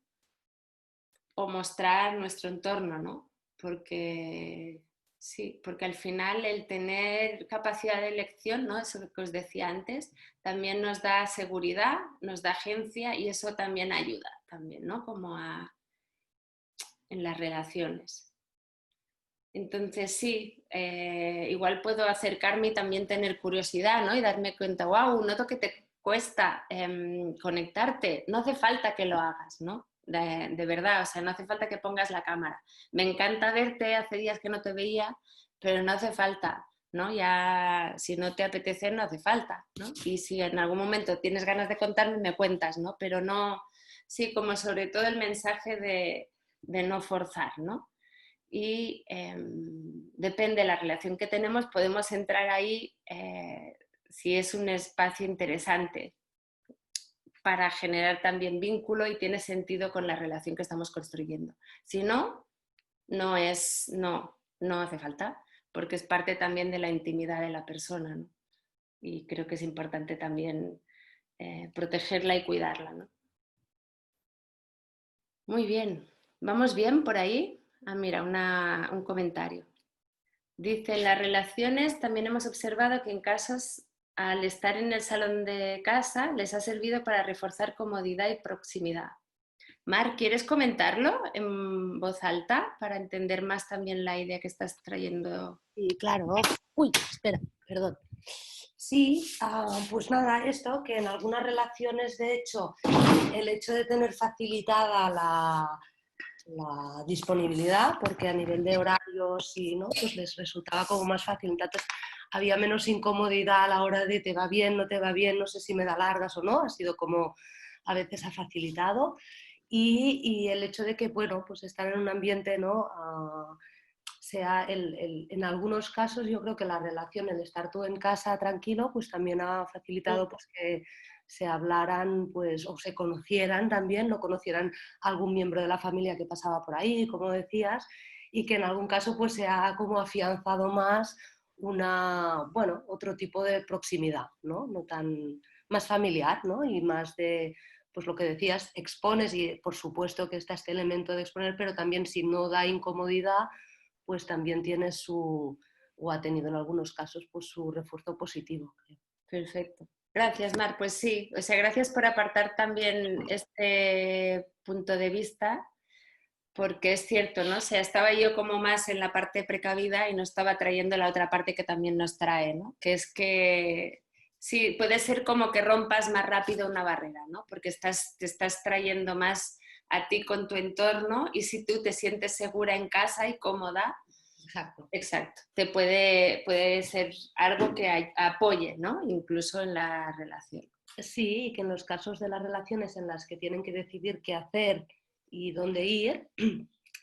o mostrar nuestro entorno, ¿no? Porque sí, porque al final el tener capacidad de elección, ¿no? Eso que os decía antes, también nos da seguridad, nos da agencia y eso también ayuda, también, ¿no? Como en las relaciones. Entonces sí, igual puedo acercarme y también tener curiosidad, ¿no? Y darme cuenta, wow, noto que te cuesta conectarte, no hace falta que lo hagas, ¿no? De verdad, o sea, no hace falta que pongas la cámara. Me encanta verte, hace días que no te veía, pero no hace falta, ¿no? Ya, si no te apetece, no hace falta, ¿no? Y si en algún momento tienes ganas de contarme, me cuentas, ¿no? Pero no, sí, como sobre todo el mensaje de no forzar, ¿no? Y depende de la relación que tenemos, podemos entrar ahí si es un espacio interesante para generar también vínculo y tiene sentido con la relación que estamos construyendo. Si no, no hace falta, porque es parte también de la intimidad de la persona, ¿no? Y creo que es importante también protegerla y cuidarla, ¿no? Muy bien, ¿vamos bien por ahí? Ah, mira, un comentario. Dice, en las relaciones también hemos observado que en casos, al estar en el salón de casa, les ha servido para reforzar comodidad y proximidad. Mar, ¿quieres comentarlo en voz alta para entender más también la idea que estás trayendo? Sí, claro. Uy, espera, perdón. Sí, pues nada, esto que en algunas relaciones, de hecho, el hecho de tener facilitada la disponibilidad, porque a nivel de horarios y no, pues les resultaba como más fácil. Entonces había menos incomodidad a la hora de te va bien, no te va bien, no sé si me da largas o no, ha sido como a veces ha facilitado. Y el hecho de que, bueno, pues estar en un ambiente, ¿no? Sea en algunos casos yo creo que la relación, el estar tú en casa tranquilo, pues también ha facilitado pues, que se hablaran pues, o se conocieran también, no conocieran algún miembro de la familia que pasaba por ahí, como decías, y que en algún caso pues, se ha como afianzado más bueno, otro tipo de proximidad, ¿no? No tan, más familiar, ¿no? Y más de, pues lo que decías, expones y por supuesto que está este elemento de exponer, pero también si no da incomodidad, pues también tiene o ha tenido en algunos casos, pues su refuerzo positivo. Perfecto. Gracias, Mar. Pues sí, o sea, gracias por apartar también este punto de vista, porque es cierto, ¿no? O sea, estaba yo como más en la parte precavida y no estaba trayendo la otra parte que también nos trae, ¿no? Que es que sí, puede ser como que rompas más rápido una barrera, ¿no? Porque te estás trayendo más a ti con tu entorno y si tú te sientes segura en casa y cómoda, Exacto. exacto, puede ser algo que apoye, ¿no? Incluso en la relación. Sí, y que en los casos de las relaciones en las que tienen que decidir qué hacer y dónde ir,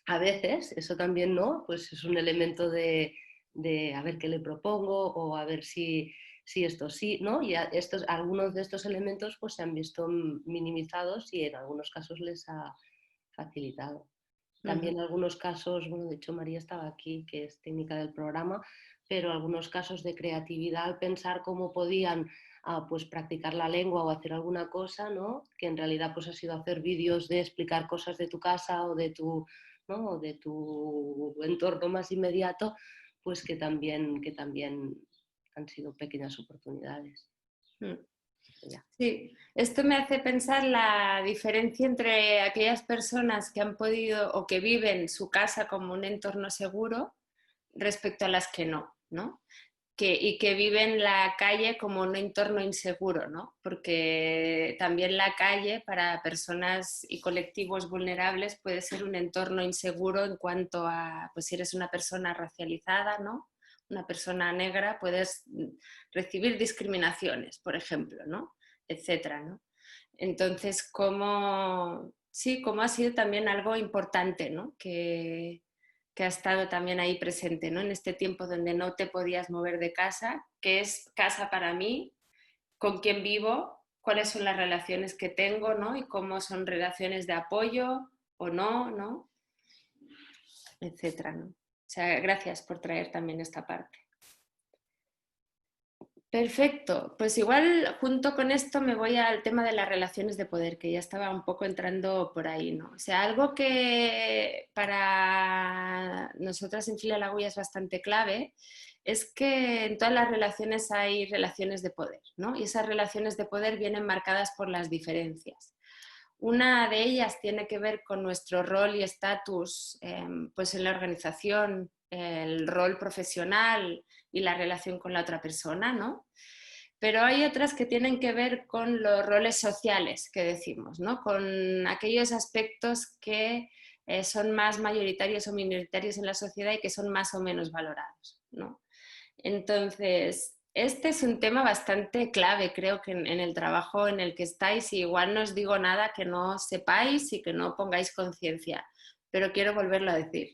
a veces eso también no, pues es un elemento de a ver qué le propongo o a ver si esto sí, ¿no? Y algunos de estos elementos pues se han visto minimizados y en algunos casos les ha facilitado. También en algunos casos, bueno, de hecho María estaba aquí, que es técnica del programa, pero algunos casos de creatividad al pensar cómo podían pues practicar la lengua o hacer alguna cosa, ¿no? Que en realidad pues ha sido hacer vídeos de explicar cosas de tu casa o de tu, ¿no? O de tu entorno más inmediato, pues que también han sido pequeñas oportunidades. Sí, esto me hace pensar la diferencia entre aquellas personas que han podido o que viven su casa como un entorno seguro respecto a las que no, ¿no? Y que viven la calle como un entorno inseguro, ¿no? Porque también la calle para personas y colectivos vulnerables puede ser un entorno inseguro en cuanto a, pues si eres una persona racializada, ¿no? Una persona negra, puedes recibir discriminaciones, por ejemplo, ¿no? Etcétera, ¿no? Entonces, sí, como ha sido también algo importante, ¿no? Que ha estado también ahí presente, ¿no? En este tiempo donde no te podías mover de casa, ¿qué es casa para mí? ¿Con quién vivo? ¿Cuáles son las relaciones que tengo, ¿no? Y cómo son relaciones de apoyo o no, ¿no? Etcétera, ¿no? O sea, gracias por traer también esta parte. Perfecto, pues igual junto con esto me voy al tema de las relaciones de poder, que ya estaba un poco entrando por ahí, ¿no? O sea, algo que para nosotras en Fila la Agulla es bastante clave es que en todas las relaciones hay relaciones de poder, ¿no? Y esas relaciones de poder vienen marcadas por las diferencias. Una de ellas tiene que ver con nuestro rol y estatus pues en la organización, el rol profesional y la relación con la otra persona, ¿no? Pero hay otras que tienen que ver con los roles sociales que decimos, ¿no? Con aquellos aspectos que son más mayoritarios o minoritarios en la sociedad y que son más o menos valorados, ¿no? Entonces, este es un tema bastante clave, creo que en el trabajo en el que estáis, y igual no os digo nada que no sepáis y que no pongáis conciencia, pero quiero volverlo a decir,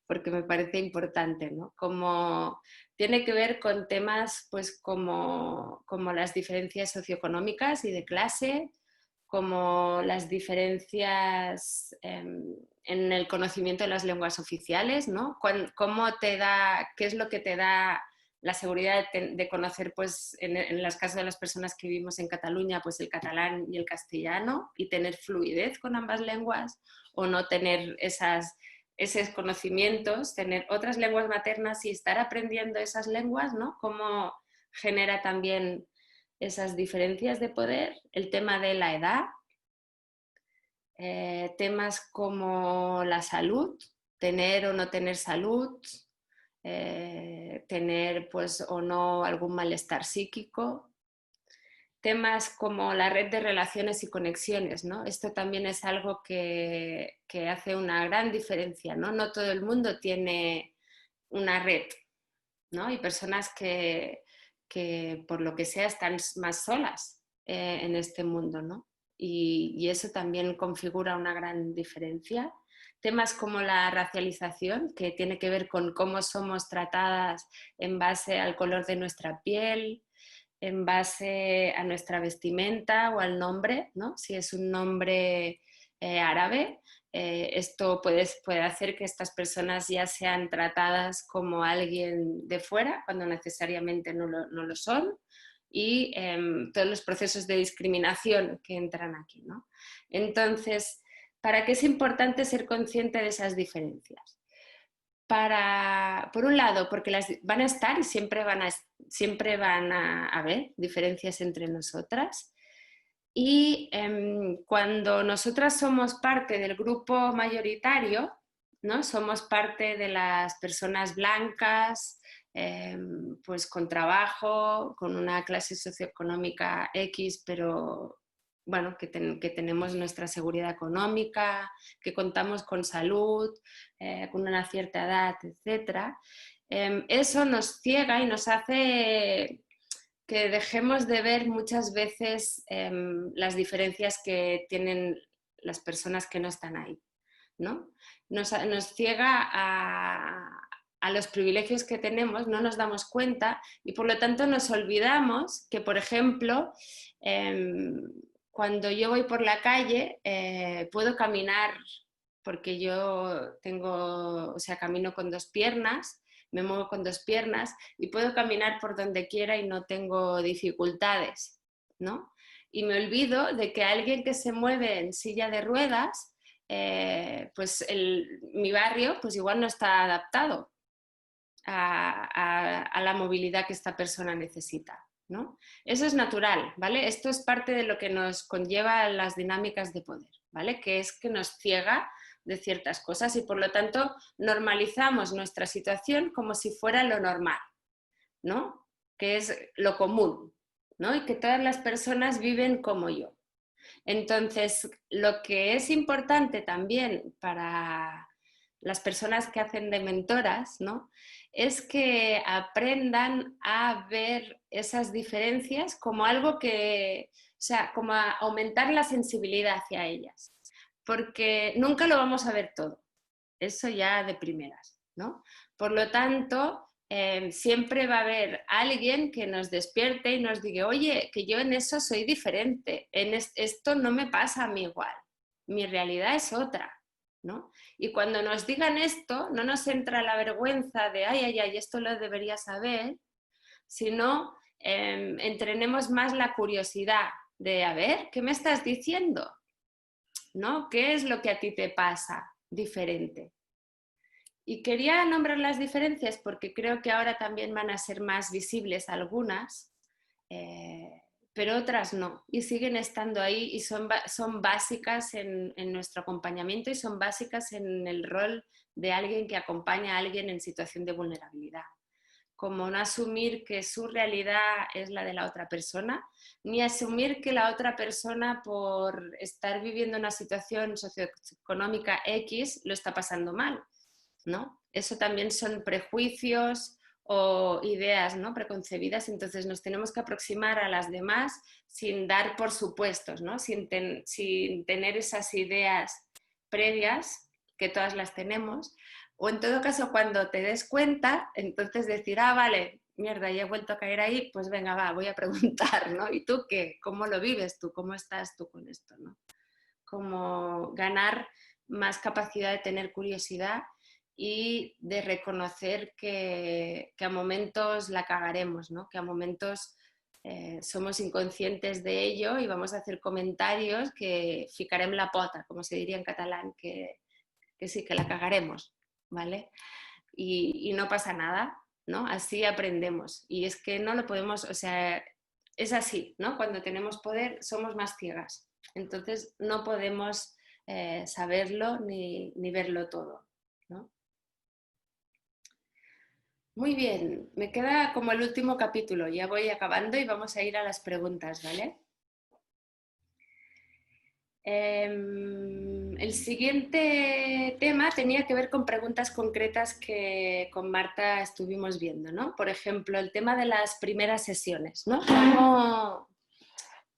porque me parece importante, ¿no? Como tiene que ver con temas pues como las diferencias socioeconómicas y de clase, como las diferencias en el conocimiento de las lenguas oficiales, ¿no? ¿Qué es lo que te da la seguridad de conocer, pues, en los casos de las personas que vivimos en Cataluña, pues el catalán y el castellano, y tener fluidez con ambas lenguas, o no tener esos conocimientos, tener otras lenguas maternas y estar aprendiendo esas lenguas, ¿no? Cómo genera también esas diferencias de poder, el tema de la edad, temas como la salud, tener o no tener salud, tener pues o no algún malestar psíquico, temas como la red de relaciones y conexiones, ¿no? Esto también es algo que hace una gran diferencia, ¿no? No todo el mundo tiene una red, ¿no? Hay personas que por lo que sea están más solas en este mundo, ¿no? Y eso también configura una gran diferencia. Temas como la racialización, que tiene que ver con cómo somos tratadas en base al color de nuestra piel, en base a nuestra vestimenta o al nombre, ¿no? Si es un nombre árabe, esto puede hacer que estas personas ya sean tratadas como alguien de fuera, cuando necesariamente no lo son, y todos los procesos de discriminación que entran aquí, ¿no? Entonces, ¿para qué es importante ser consciente de esas diferencias? Por un lado, porque las van a estar y siempre van a haber diferencias entre nosotras. Y cuando nosotras somos parte del grupo mayoritario, ¿no? Somos parte de las personas blancas, pues con trabajo, con una clase socioeconómica X, pero bueno, que tenemos nuestra seguridad económica, que contamos con salud, con una cierta edad, etc. Eso nos ciega y nos hace que dejemos de ver muchas veces las diferencias que tienen las personas que no están ahí, ¿no? Nos ciega a los privilegios que tenemos, no nos damos cuenta y por lo tanto nos olvidamos que, por ejemplo, cuando yo voy por la calle puedo caminar porque yo camino con dos piernas, me muevo con dos piernas y puedo caminar por donde quiera y no tengo dificultades, ¿no? Y me olvido de que alguien que se mueve en silla de ruedas, pues mi barrio pues igual no está adaptado a la movilidad que esta persona necesita, ¿no? Eso es natural, ¿vale? Esto es parte de lo que nos conlleva las dinámicas de poder, ¿vale? Que es que nos ciega de ciertas cosas y por lo tanto normalizamos nuestra situación como si fuera lo normal, ¿no? Que es lo común, ¿no? Y que todas las personas viven como yo. Entonces, lo que es importante también para las personas que hacen de mentoras, ¿no? Es que aprendan a ver esas diferencias como algo que, o sea, como a aumentar la sensibilidad hacia ellas, porque nunca lo vamos a ver todo, eso ya de primeras, ¿no? Por lo tanto, siempre va a haber alguien que nos despierte y nos diga, oye, que yo en eso soy diferente, esto no me pasa a mí igual, mi realidad es otra, ¿no? Y cuando nos digan esto, no nos entra la vergüenza de, ay, esto lo debería saber, sino entrenemos más la curiosidad de, a ver, ¿qué me estás diciendo? ¿No? ¿Qué es lo que a ti te pasa diferente? Y quería nombrar las diferencias porque creo que ahora también van a ser más visibles algunas, pero otras no. Y siguen estando ahí y son básicas en nuestro acompañamiento y son básicas en el rol de alguien que acompaña a alguien en situación de vulnerabilidad. Como no asumir que su realidad es la de la otra persona, ni asumir que la otra persona por estar viviendo una situación socioeconómica X lo está pasando mal, ¿no? Eso también son prejuicios o ideas, ¿no? Preconcebidas, entonces nos tenemos que aproximar a las demás sin dar por supuestos, ¿no? Sin tener esas ideas previas, que todas las tenemos, o en todo caso cuando te des cuenta, entonces decir, vale, mierda, ya he vuelto a caer ahí, pues venga, voy a preguntar, ¿no? ¿Y tú qué? ¿Cómo lo vives tú? ¿Cómo estás tú con esto, ¿no? Como ganar más capacidad de tener curiosidad y de reconocer que a momentos la cagaremos, ¿no? Que a momentos somos inconscientes de ello y vamos a hacer comentarios que ficarem la pota, como se diría en catalán, que que sí, que la cagaremos, ¿vale? Y no pasa nada, ¿no? Así aprendemos. Y es que no lo podemos, o sea, es así, ¿no? Cuando tenemos poder somos más ciegas. Entonces no podemos saberlo ni verlo todo, ¿no? Muy bien, me queda como el último capítulo, ya voy acabando y vamos a ir a las preguntas, ¿vale? El siguiente tema tenía que ver con preguntas concretas que con Marta estuvimos viendo, ¿no? Por ejemplo, el tema de las primeras sesiones, ¿no?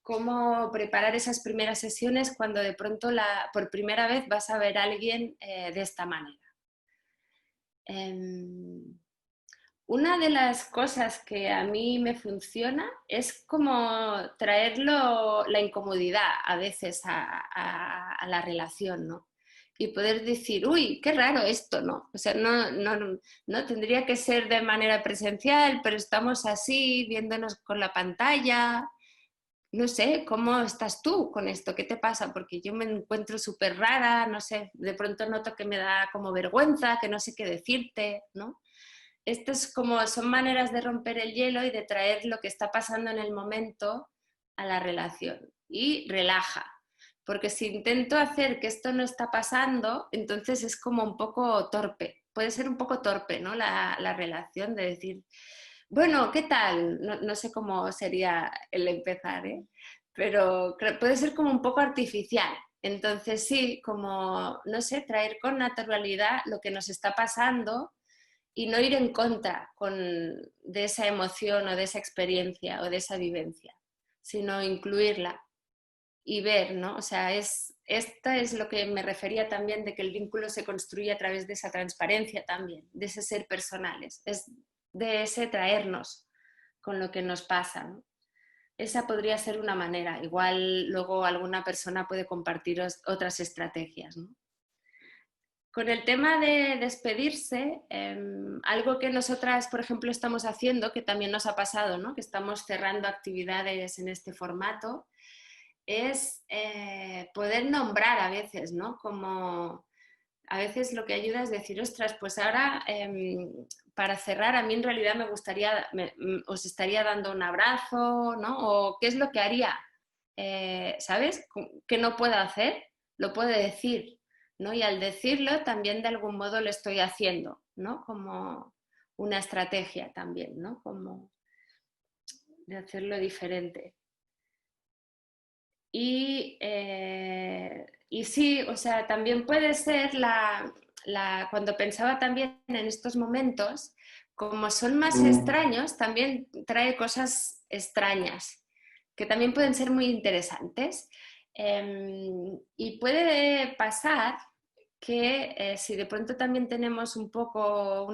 ¿Cómo preparar esas primeras sesiones cuando de pronto por primera vez vas a ver a alguien de esta manera? Una de las cosas que a mí me funciona es como traerlo, la incomodidad a veces a la relación, ¿no? Y poder decir, uy, qué raro esto, ¿no? O sea, no tendría que ser de manera presencial, pero estamos así, viéndonos con la pantalla. No sé, ¿cómo estás tú con esto? ¿Qué te pasa? Porque yo me encuentro súper rara, no sé, de pronto noto que me da como vergüenza, que no sé qué decirte, ¿no? Estas son maneras de romper el hielo y de traer lo que está pasando en el momento a la relación. Y relaja, porque si intento hacer que esto no está pasando, entonces es como un poco torpe. Puede ser un poco torpe, ¿no? La relación de decir, bueno, ¿qué tal? No sé cómo sería el empezar, ¿eh? Pero puede ser como un poco artificial. Entonces sí, como, no sé, traer con naturalidad lo que nos está pasando y no ir en contra de esa emoción o de esa experiencia o de esa vivencia, sino incluirla y ver, ¿no? O sea, esta es lo que me refería también de que el vínculo se construye a través de esa transparencia también, de ese ser personales, es de ese traernos con lo que nos pasa, ¿no? Esa podría ser una manera. Igual luego alguna persona puede compartir otras estrategias, ¿no? Con el tema de despedirse, algo que nosotras, por ejemplo, estamos haciendo, que también nos ha pasado, ¿no? Que estamos cerrando actividades en este formato, es poder nombrar a veces, ¿no? Como a veces lo que ayuda es decir, ostras, pues ahora para cerrar a mí en realidad me gustaría, os estaría dando un abrazo, ¿no? O qué es lo que haría, ¿sabes? ¿Qué no puedo hacer? Lo puede decir, ¿no? Y al decirlo también de algún modo lo estoy haciendo, ¿no? Como una estrategia también, ¿no? Como de hacerlo diferente. Y sí, o sea, también puede ser cuando pensaba también en estos momentos, como son más extraños, también trae cosas extrañas, que también pueden ser muy interesantes. Y puede pasar que si de pronto también tenemos un poco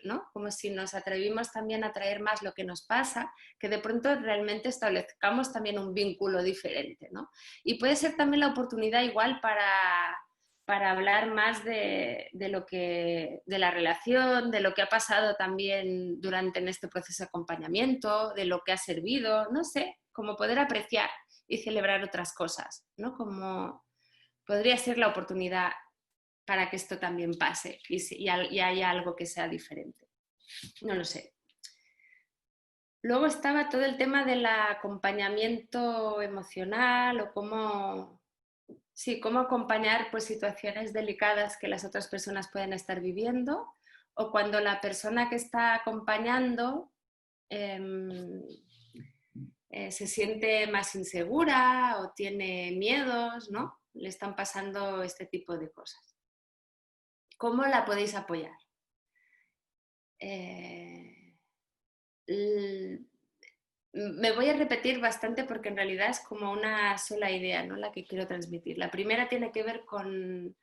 ¿no? Como si nos atrevimos también a traer más lo que nos pasa, que de pronto realmente establezcamos también un vínculo diferente, ¿no? Y puede ser también la oportunidad igual para hablar más de la relación, de lo que ha pasado también durante en este proceso de acompañamiento, de lo que ha servido, no sé, como poder apreciar y celebrar otras cosas, ¿no? Como podría ser la oportunidad para que esto también pase y haya algo que sea diferente. No lo sé. Luego estaba todo el tema del acompañamiento emocional o cómo acompañar pues, situaciones delicadas que las otras personas pueden estar viviendo o cuando la persona que está acompañando se siente más insegura o tiene miedos, ¿no? Le están pasando este tipo de cosas. ¿Cómo la podéis apoyar? Me voy a repetir bastante porque en realidad es como una sola idea, ¿no? La que quiero transmitir. La primera tiene que ver con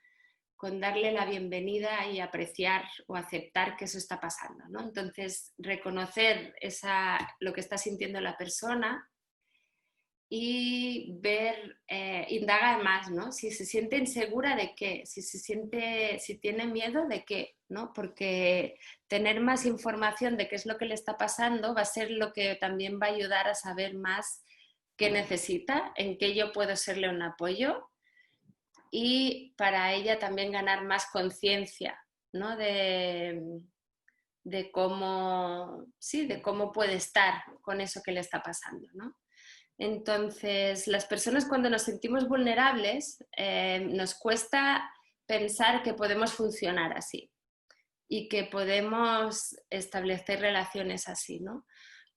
darle la bienvenida y apreciar o aceptar que eso está pasando, ¿no? Entonces, reconocer lo que está sintiendo la persona y ver, indagar más, ¿no? Si se siente insegura de qué, si tiene miedo de qué, ¿no? Porque tener más información de qué es lo que le está pasando va a ser lo que también va a ayudar a saber más qué necesita, en qué yo puedo serle un apoyo y para ella también ganar más conciencia, ¿no? De cómo, sí, de cómo puede estar con eso que le está pasando, ¿no? Entonces, las personas cuando nos sentimos vulnerables, nos cuesta pensar que podemos funcionar así y que podemos establecer relaciones así, ¿no?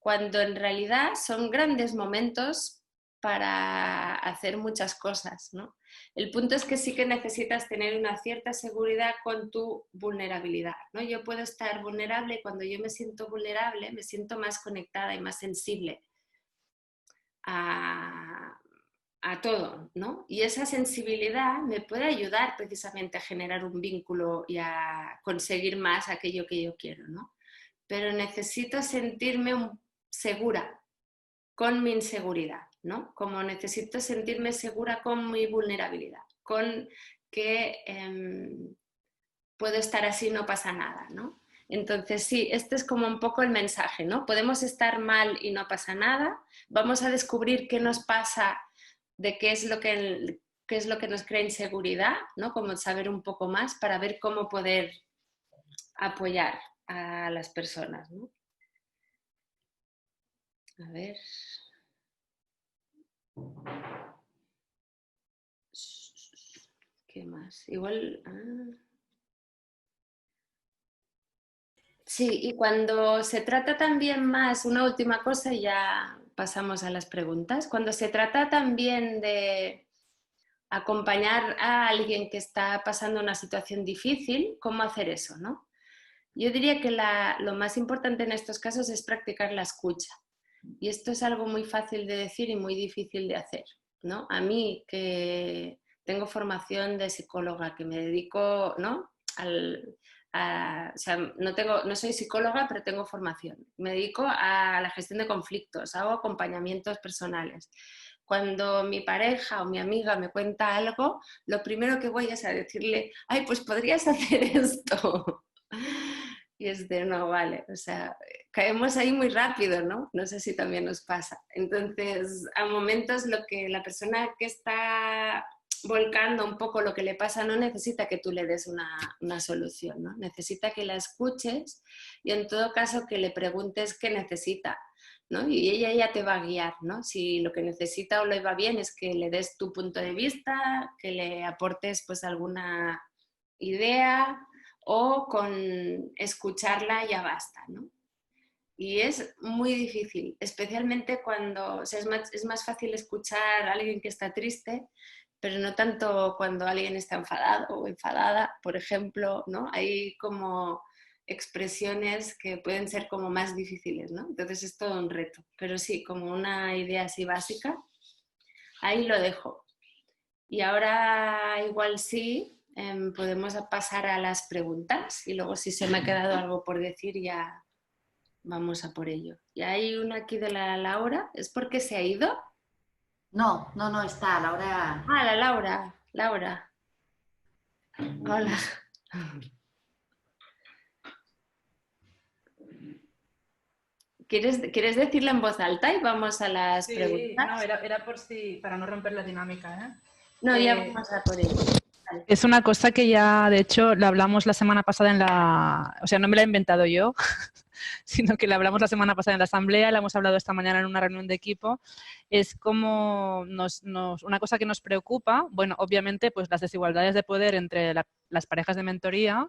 Cuando en realidad son grandes momentos para hacer muchas cosas, ¿no? El punto es que sí que necesitas tener una cierta seguridad con tu vulnerabilidad, ¿no? Yo puedo estar vulnerable y cuando yo me siento vulnerable me siento más conectada y más sensible a, a todo, ¿no? Y esa sensibilidad me puede ayudar precisamente a generar un vínculo y a conseguir más aquello que yo quiero, ¿no? Pero necesito sentirme segura con mi inseguridad, ¿no? Como necesito sentirme segura con mi vulnerabilidad, con que puedo estar así, no pasa nada, ¿no? Entonces, sí, este es como un poco el mensaje, ¿no? Podemos estar mal y no pasa nada, vamos a descubrir qué nos pasa, de qué es lo que nos crea inseguridad, ¿no? Como saber un poco más para ver cómo poder apoyar a las personas, ¿no? A ver. ¿Qué más? Igual... Sí, y cuando se trata también más, una última cosa y ya pasamos a las preguntas, cuando se trata también de acompañar a alguien que está pasando una situación difícil, ¿cómo hacer eso, no? Yo diría que lo más importante en estos casos es practicar la escucha. Y esto es algo muy fácil de decir y muy difícil de hacer, ¿no? A mí, que tengo formación de psicóloga, que me dedico, ¿no? O sea, no soy psicóloga, pero tengo formación. Me dedico a la gestión de conflictos, hago acompañamientos personales. Cuando mi pareja o mi amiga me cuenta algo, lo primero que voy es a decirle, ay, pues podrías hacer esto. Y es de, no, vale, o sea, caemos ahí muy rápido, ¿no? No sé si también nos pasa. Entonces, a momentos lo que la persona que está volcando un poco lo que le pasa no necesita que tú le des una solución, ¿no? Necesita que la escuches y en todo caso que le preguntes qué necesita, ¿no? Y ella ya te va a guiar, ¿no? Si lo que necesita o le va bien es que le des tu punto de vista, que le aportes pues alguna idea o con escucharla ya basta, ¿no? Y es muy difícil, especialmente cuando, o sea, es más fácil escuchar a alguien que está triste, pero no tanto cuando alguien está enfadado o enfadada, por ejemplo, ¿no? Hay como expresiones que pueden ser como más difíciles, ¿no? Entonces es todo un reto, pero sí, como una idea así básica, ahí lo dejo. Y ahora igual sí, podemos pasar a las preguntas y luego si se me ha quedado algo por decir ya vamos a por ello. Y hay una aquí de la Laura, ¿es porque se ha ido? No, no, no está, Laura. Ah, la Laura, Laura. Hola. ¿Quieres decirla en voz alta y vamos a las Sí, no, preguntas? era por si, para no romper la dinámica, ¿eh? No, ya vamos a por ello. Vale. Es una cosa que ya, de hecho, la hablamos la semana pasada en la... O sea, no me la he inventado yo, sino que la hablamos la semana pasada en la asamblea, la hemos hablado esta mañana en una reunión de equipo. Es como una cosa que nos preocupa, bueno, obviamente, pues las desigualdades de poder entre las parejas de mentoría,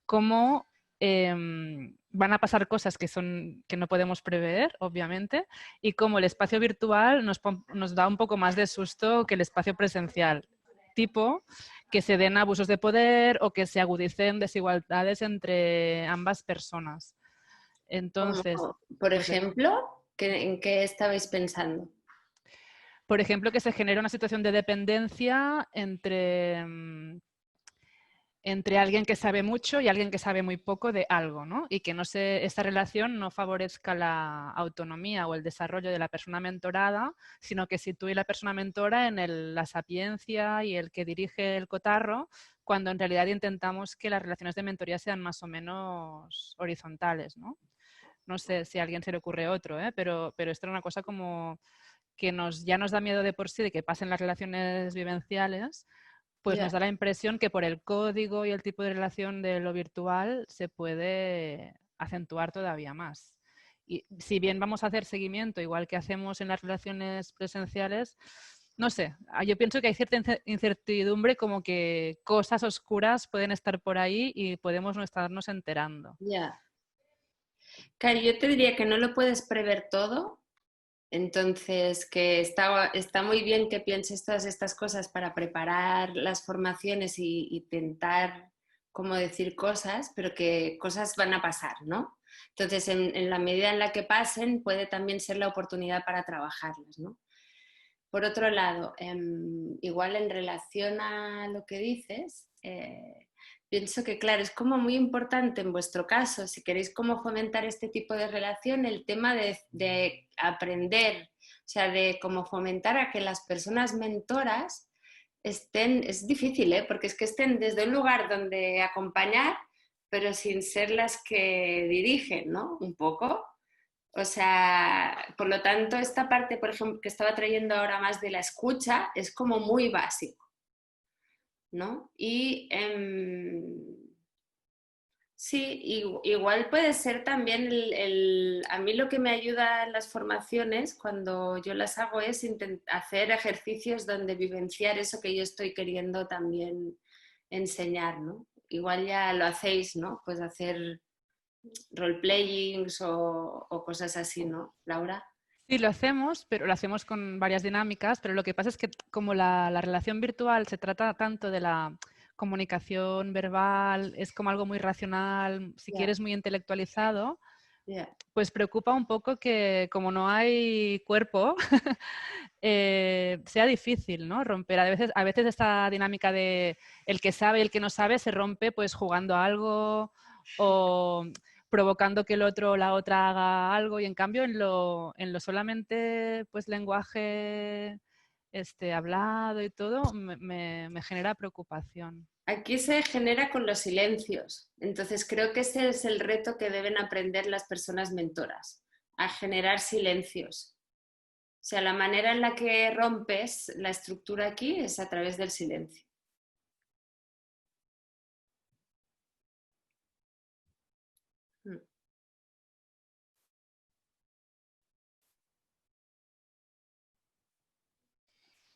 cómo van a pasar cosas que no podemos prever, obviamente, y cómo el espacio virtual nos da un poco más de susto que el espacio presencial. Tipo que se den abusos de poder o que se agudicen desigualdades entre ambas personas. Entonces, Por pues, ejemplo, ¿en qué estabais pensando? por ejemplo, que se genera una situación de dependencia entre alguien que sabe mucho y alguien que sabe muy poco de algo, ¿no? Y que esta relación no favorezca la autonomía o el desarrollo de la persona mentorada, sino que sitúe la persona mentora en la sapiencia y el que dirige el cotarro, cuando en realidad intentamos que las relaciones de mentoría sean más o menos horizontales, ¿no? No sé si a alguien se le ocurre otro, pero esto era una cosa como que ya nos da miedo de por sí de que pasen las relaciones vivenciales, pues nos da la impresión que por el código y el tipo de relación de lo virtual se puede acentuar todavía más. Y si bien vamos a hacer seguimiento, igual que hacemos en las relaciones presenciales, no sé, yo pienso que hay cierta incertidumbre, como que cosas oscuras pueden estar por ahí y podemos no estarnos enterando. Ya. Claro, yo te diría que no lo puedes prever todo, entonces que está muy bien que pienses todas estas cosas para preparar las formaciones y intentar como decir cosas, pero que cosas van a pasar, ¿no? Entonces, en la medida en la que pasen, puede también ser la oportunidad para trabajarlas, ¿no? Por otro lado, igual en relación a lo que dices, pienso que, claro, es como muy importante en vuestro caso, si queréis cómo fomentar este tipo de relación, el tema de aprender, o sea, de cómo fomentar a que las personas mentoras estén, es difícil, ¿eh? Porque es que estén desde un lugar donde acompañar, pero sin ser las que dirigen, ¿no? Un poco. O sea, por lo tanto, esta parte, por ejemplo, que estaba trayendo ahora más de la escucha, es como muy básico, ¿no? Y sí, igual puede ser también a mí lo que me ayuda en las formaciones cuando yo las hago es hacer ejercicios donde vivenciar eso que yo estoy queriendo también enseñar, ¿no? Igual ya lo hacéis, ¿no? Pues hacer role-playings o cosas así, ¿no, Laura? Sí, lo hacemos, pero lo hacemos con varias dinámicas, pero lo que pasa es que como la relación virtual se trata tanto de la comunicación verbal, es como algo muy racional, si quieres muy intelectualizado, pues preocupa un poco que como no hay cuerpo, sea difícil, ¿no? Romper. A veces esta dinámica de el que sabe y el que no sabe se rompe pues jugando a algo o provocando que el otro o la otra haga algo, y en cambio en lo solamente pues lenguaje hablado y todo me genera preocupación. Aquí se genera con los silencios, entonces creo que ese es el reto que deben aprender las personas mentoras, a generar silencios. O sea, la manera en la que rompes la estructura aquí es a través del silencio.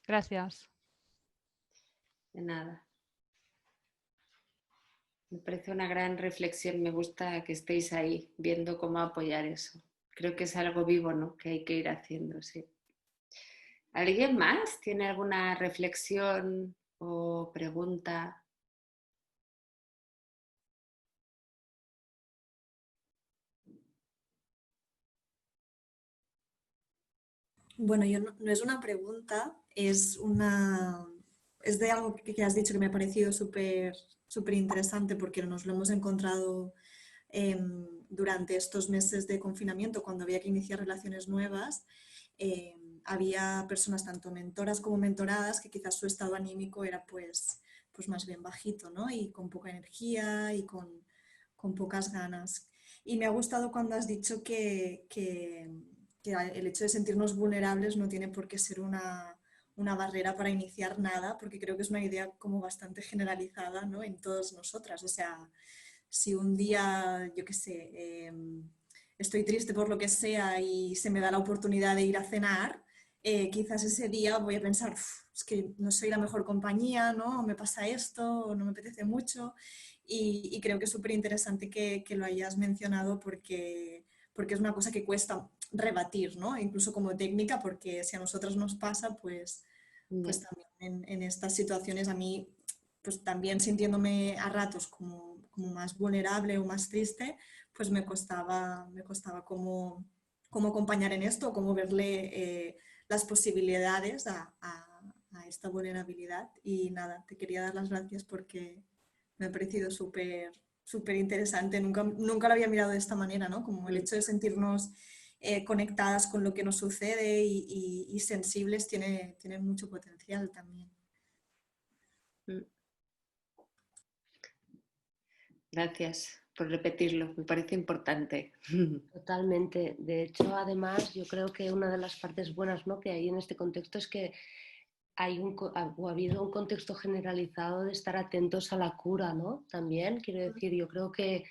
Gracias. De nada. Me parece una gran reflexión, me gusta que estéis ahí viendo cómo apoyar eso. Creo que es algo vivo, ¿no? Que hay que ir haciendo, sí. ¿Alguien más tiene alguna reflexión o pregunta? Bueno, yo no es una pregunta, es de algo que has dicho que me ha parecido súper interesante porque nos lo hemos encontrado durante estos meses de confinamiento, cuando había que iniciar relaciones nuevas. Había personas tanto mentoras como mentoradas que quizás su estado anímico era pues más bien bajito, ¿no? Y con poca energía y con pocas ganas. Y me ha gustado cuando has dicho que el hecho de sentirnos vulnerables no tiene por qué ser una barrera para iniciar nada, porque creo que es una idea como bastante generalizada, ¿no? En todas nosotras. O sea, si un día, yo qué sé, estoy triste por lo que sea y se me da la oportunidad de ir a cenar, quizás ese día voy a pensar, es que no soy la mejor compañía, ¿no? Me pasa esto, o no me apetece mucho. Y creo que es súper interesante que lo hayas mencionado porque es una cosa que cuesta rebatir, ¿no? Incluso como técnica, porque si a nosotras nos pasa, pues también en estas situaciones a mí, pues también sintiéndome a ratos como más vulnerable o más triste, pues me costaba cómo acompañar en esto, cómo verle las posibilidades a esta vulnerabilidad. Y nada, te quería dar las gracias porque me ha parecido súper interesante. Nunca lo había mirado de esta manera, ¿no? Como el hecho de sentirnos conectadas con lo que nos sucede y sensibles tiene mucho potencial también. Gracias por repetirlo, me parece importante. Totalmente. De hecho, además, yo creo que una de las partes buenas, ¿no?, que hay en este contexto es que ha habido un contexto generalizado de estar atentos a la cura, ¿no? También, quiero decir, yo creo que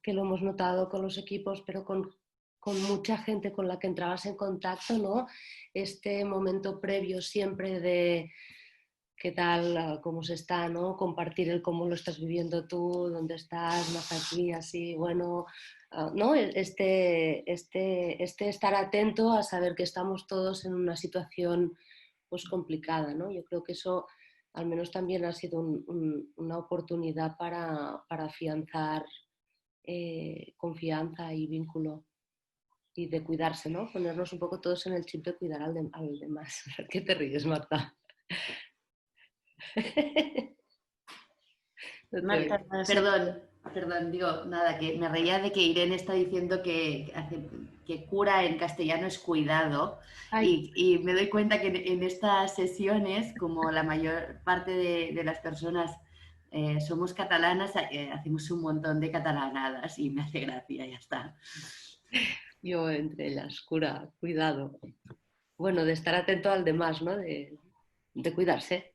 lo hemos notado con los equipos, pero con mucha gente con la que entrabas en contacto, ¿no? Este momento previo siempre de qué tal, cómo se está, ¿no? Compartir el cómo lo estás viviendo tú, dónde estás, más aquí, así, bueno, ¿no? Este estar atento a saber que estamos todos en una situación pues complicada, ¿no? Yo creo que eso al menos también ha sido una oportunidad para afianzar confianza y vínculo y de cuidarse, ¿no? Ponernos un poco todos en el chip de cuidar al demás. ¿Qué te ríes, Marta? Marta, no sé. Perdón, digo, nada, que me reía de que Irene está diciendo que cura en castellano es cuidado y me doy cuenta que en estas sesiones, como la mayor parte de las personas somos catalanas, hacemos un montón de catalanadas y me hace gracia, ya está. Yo entre ellas, cura, cuidado. Bueno, de estar atento al demás, ¿no? De cuidarse.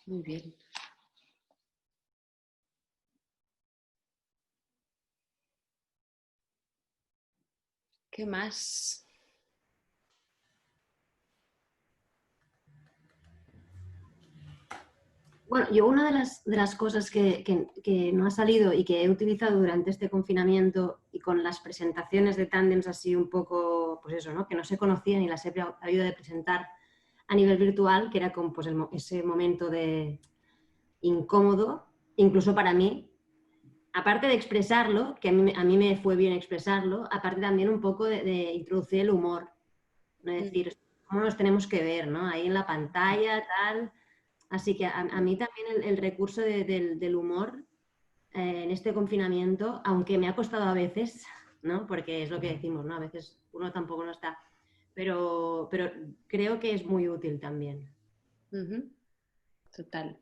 Muy bien. ¿Qué más? Bueno, yo una de las cosas que no ha salido y que he utilizado durante este confinamiento y con las presentaciones de tándems así un poco, pues eso, ¿no? Que no se conocían y las he habido de presentar a nivel virtual, que era con pues, ese momento de incómodo, incluso para mí, aparte de expresarlo, que a mí me fue bien expresarlo, aparte también un poco de introducir el humor, ¿no? Es decir, cómo nos tenemos que ver, ¿no? Ahí en la pantalla, tal. Así que a mí también el recurso del humor en este confinamiento, aunque me ha costado a veces, ¿no? Porque es lo que decimos, ¿no? A veces uno tampoco no está, pero creo que es muy útil también. Total.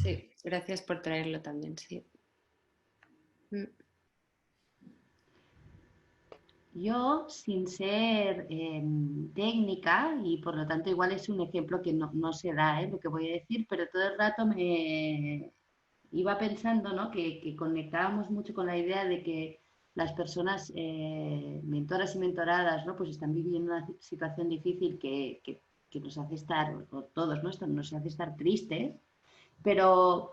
Sí, gracias por traerlo también, sí. Yo, sin ser técnica, y por lo tanto igual es un ejemplo que no se da, lo que voy a decir, pero todo el rato me iba pensando, ¿no? que conectábamos mucho con la idea de que las personas mentoras y mentoradas, ¿no? Pues están viviendo una situación difícil que nos hace estar, o todos, ¿no? Esto nos hace estar tristes, pero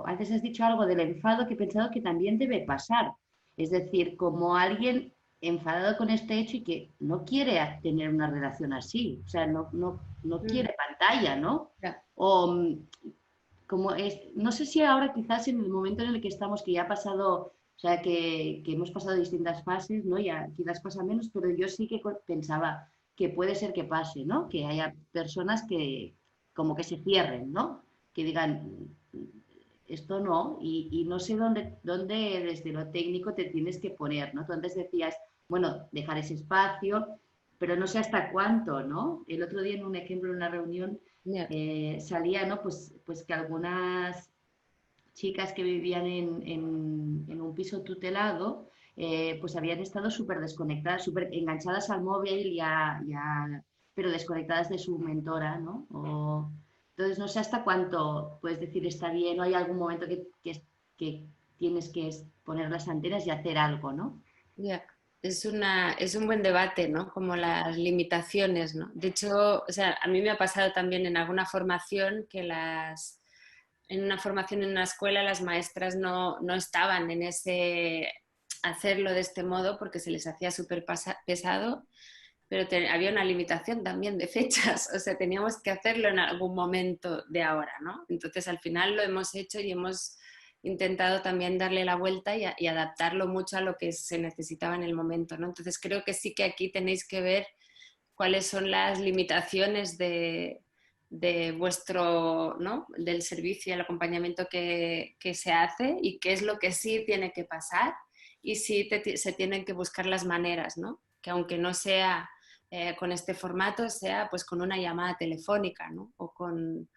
antes has dicho algo del enfado que he pensado que también debe pasar. Es decir, como alguien enfadado con este hecho y que no quiere tener una relación así, o sea, no quiere pantalla, ¿no? Yeah. O como es, no sé si ahora quizás en el momento en el que estamos, que ya ha pasado, o sea, que hemos pasado distintas fases, ¿no? Ya quizás pasa menos, pero yo sí que pensaba que puede ser que pase, ¿no? Que haya personas que como que se cierren, ¿no? Que digan, esto no, y no sé dónde desde lo técnico te tienes que poner, ¿no? Tú antes decías, bueno, dejar ese espacio, pero no sé hasta cuánto, ¿no? El otro día en un ejemplo, en una reunión, salía, ¿no? Pues que algunas chicas que vivían en un piso tutelado, pues habían estado súper desconectadas, súper enganchadas al móvil pero desconectadas de su mentora, ¿no? Entonces no sé hasta cuánto puedes decir está bien o hay algún momento que tienes que poner las antenas y hacer algo, ¿no? Yeah. Es un buen debate, ¿no? Como las limitaciones, ¿no? De hecho, o sea, a mí me ha pasado también en alguna formación que en una formación en una escuela las maestras no estaban en ese hacerlo de este modo porque se les hacía súper pesado, pero había una limitación también de fechas, o sea, teníamos que hacerlo en algún momento de ahora, ¿no? Entonces al final lo hemos hecho y hemos intentado también darle la vuelta y adaptarlo mucho a lo que se necesitaba en el momento, ¿no? Entonces creo que sí que aquí tenéis que ver cuáles son las limitaciones de vuestro, ¿no? Del servicio y el acompañamiento que se hace y qué es lo que sí tiene que pasar y sí se tienen que buscar las maneras, ¿no? Que aunque no sea con este formato, sea pues con una llamada telefónica, ¿no? O con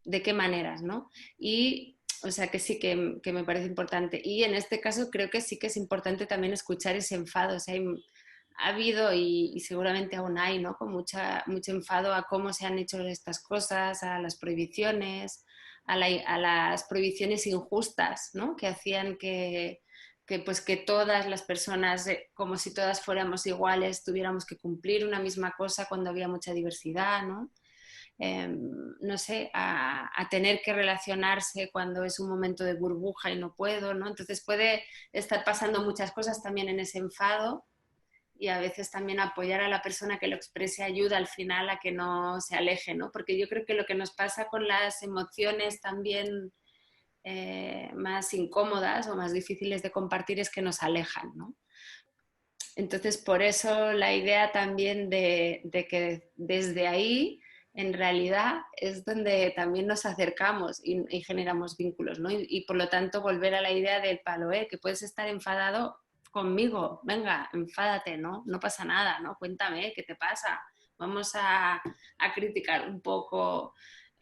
de qué maneras, ¿no? Y O sea que sí que me parece importante. Y en este caso creo que sí que es importante también escuchar ese enfado. O sea, ha habido y seguramente aún hay, ¿no? Con mucho enfado a cómo se han hecho estas cosas, a las prohibiciones, a las prohibiciones injustas, ¿no? Que hacían pues que todas las personas, como si todas fuéramos iguales, tuviéramos que cumplir una misma cosa cuando había mucha diversidad, ¿no? No sé, a tener que relacionarse cuando es un momento de burbuja y no puedo, ¿no? Entonces puede estar pasando muchas cosas también en ese enfado y a veces también apoyar a la persona que lo exprese ayuda al final a que no se aleje, ¿no? Porque yo creo que lo que nos pasa con las emociones también más incómodas o más difíciles de compartir es que nos alejan, ¿no? Entonces, por eso la idea también de que desde ahí, en realidad, es donde también nos acercamos y generamos vínculos, ¿no? Y por lo tanto, volver a la idea del palo, que puedes estar enfadado conmigo, venga, enfádate, ¿no? No pasa nada, ¿no? Cuéntame, ¿qué te pasa? Vamos a criticar un poco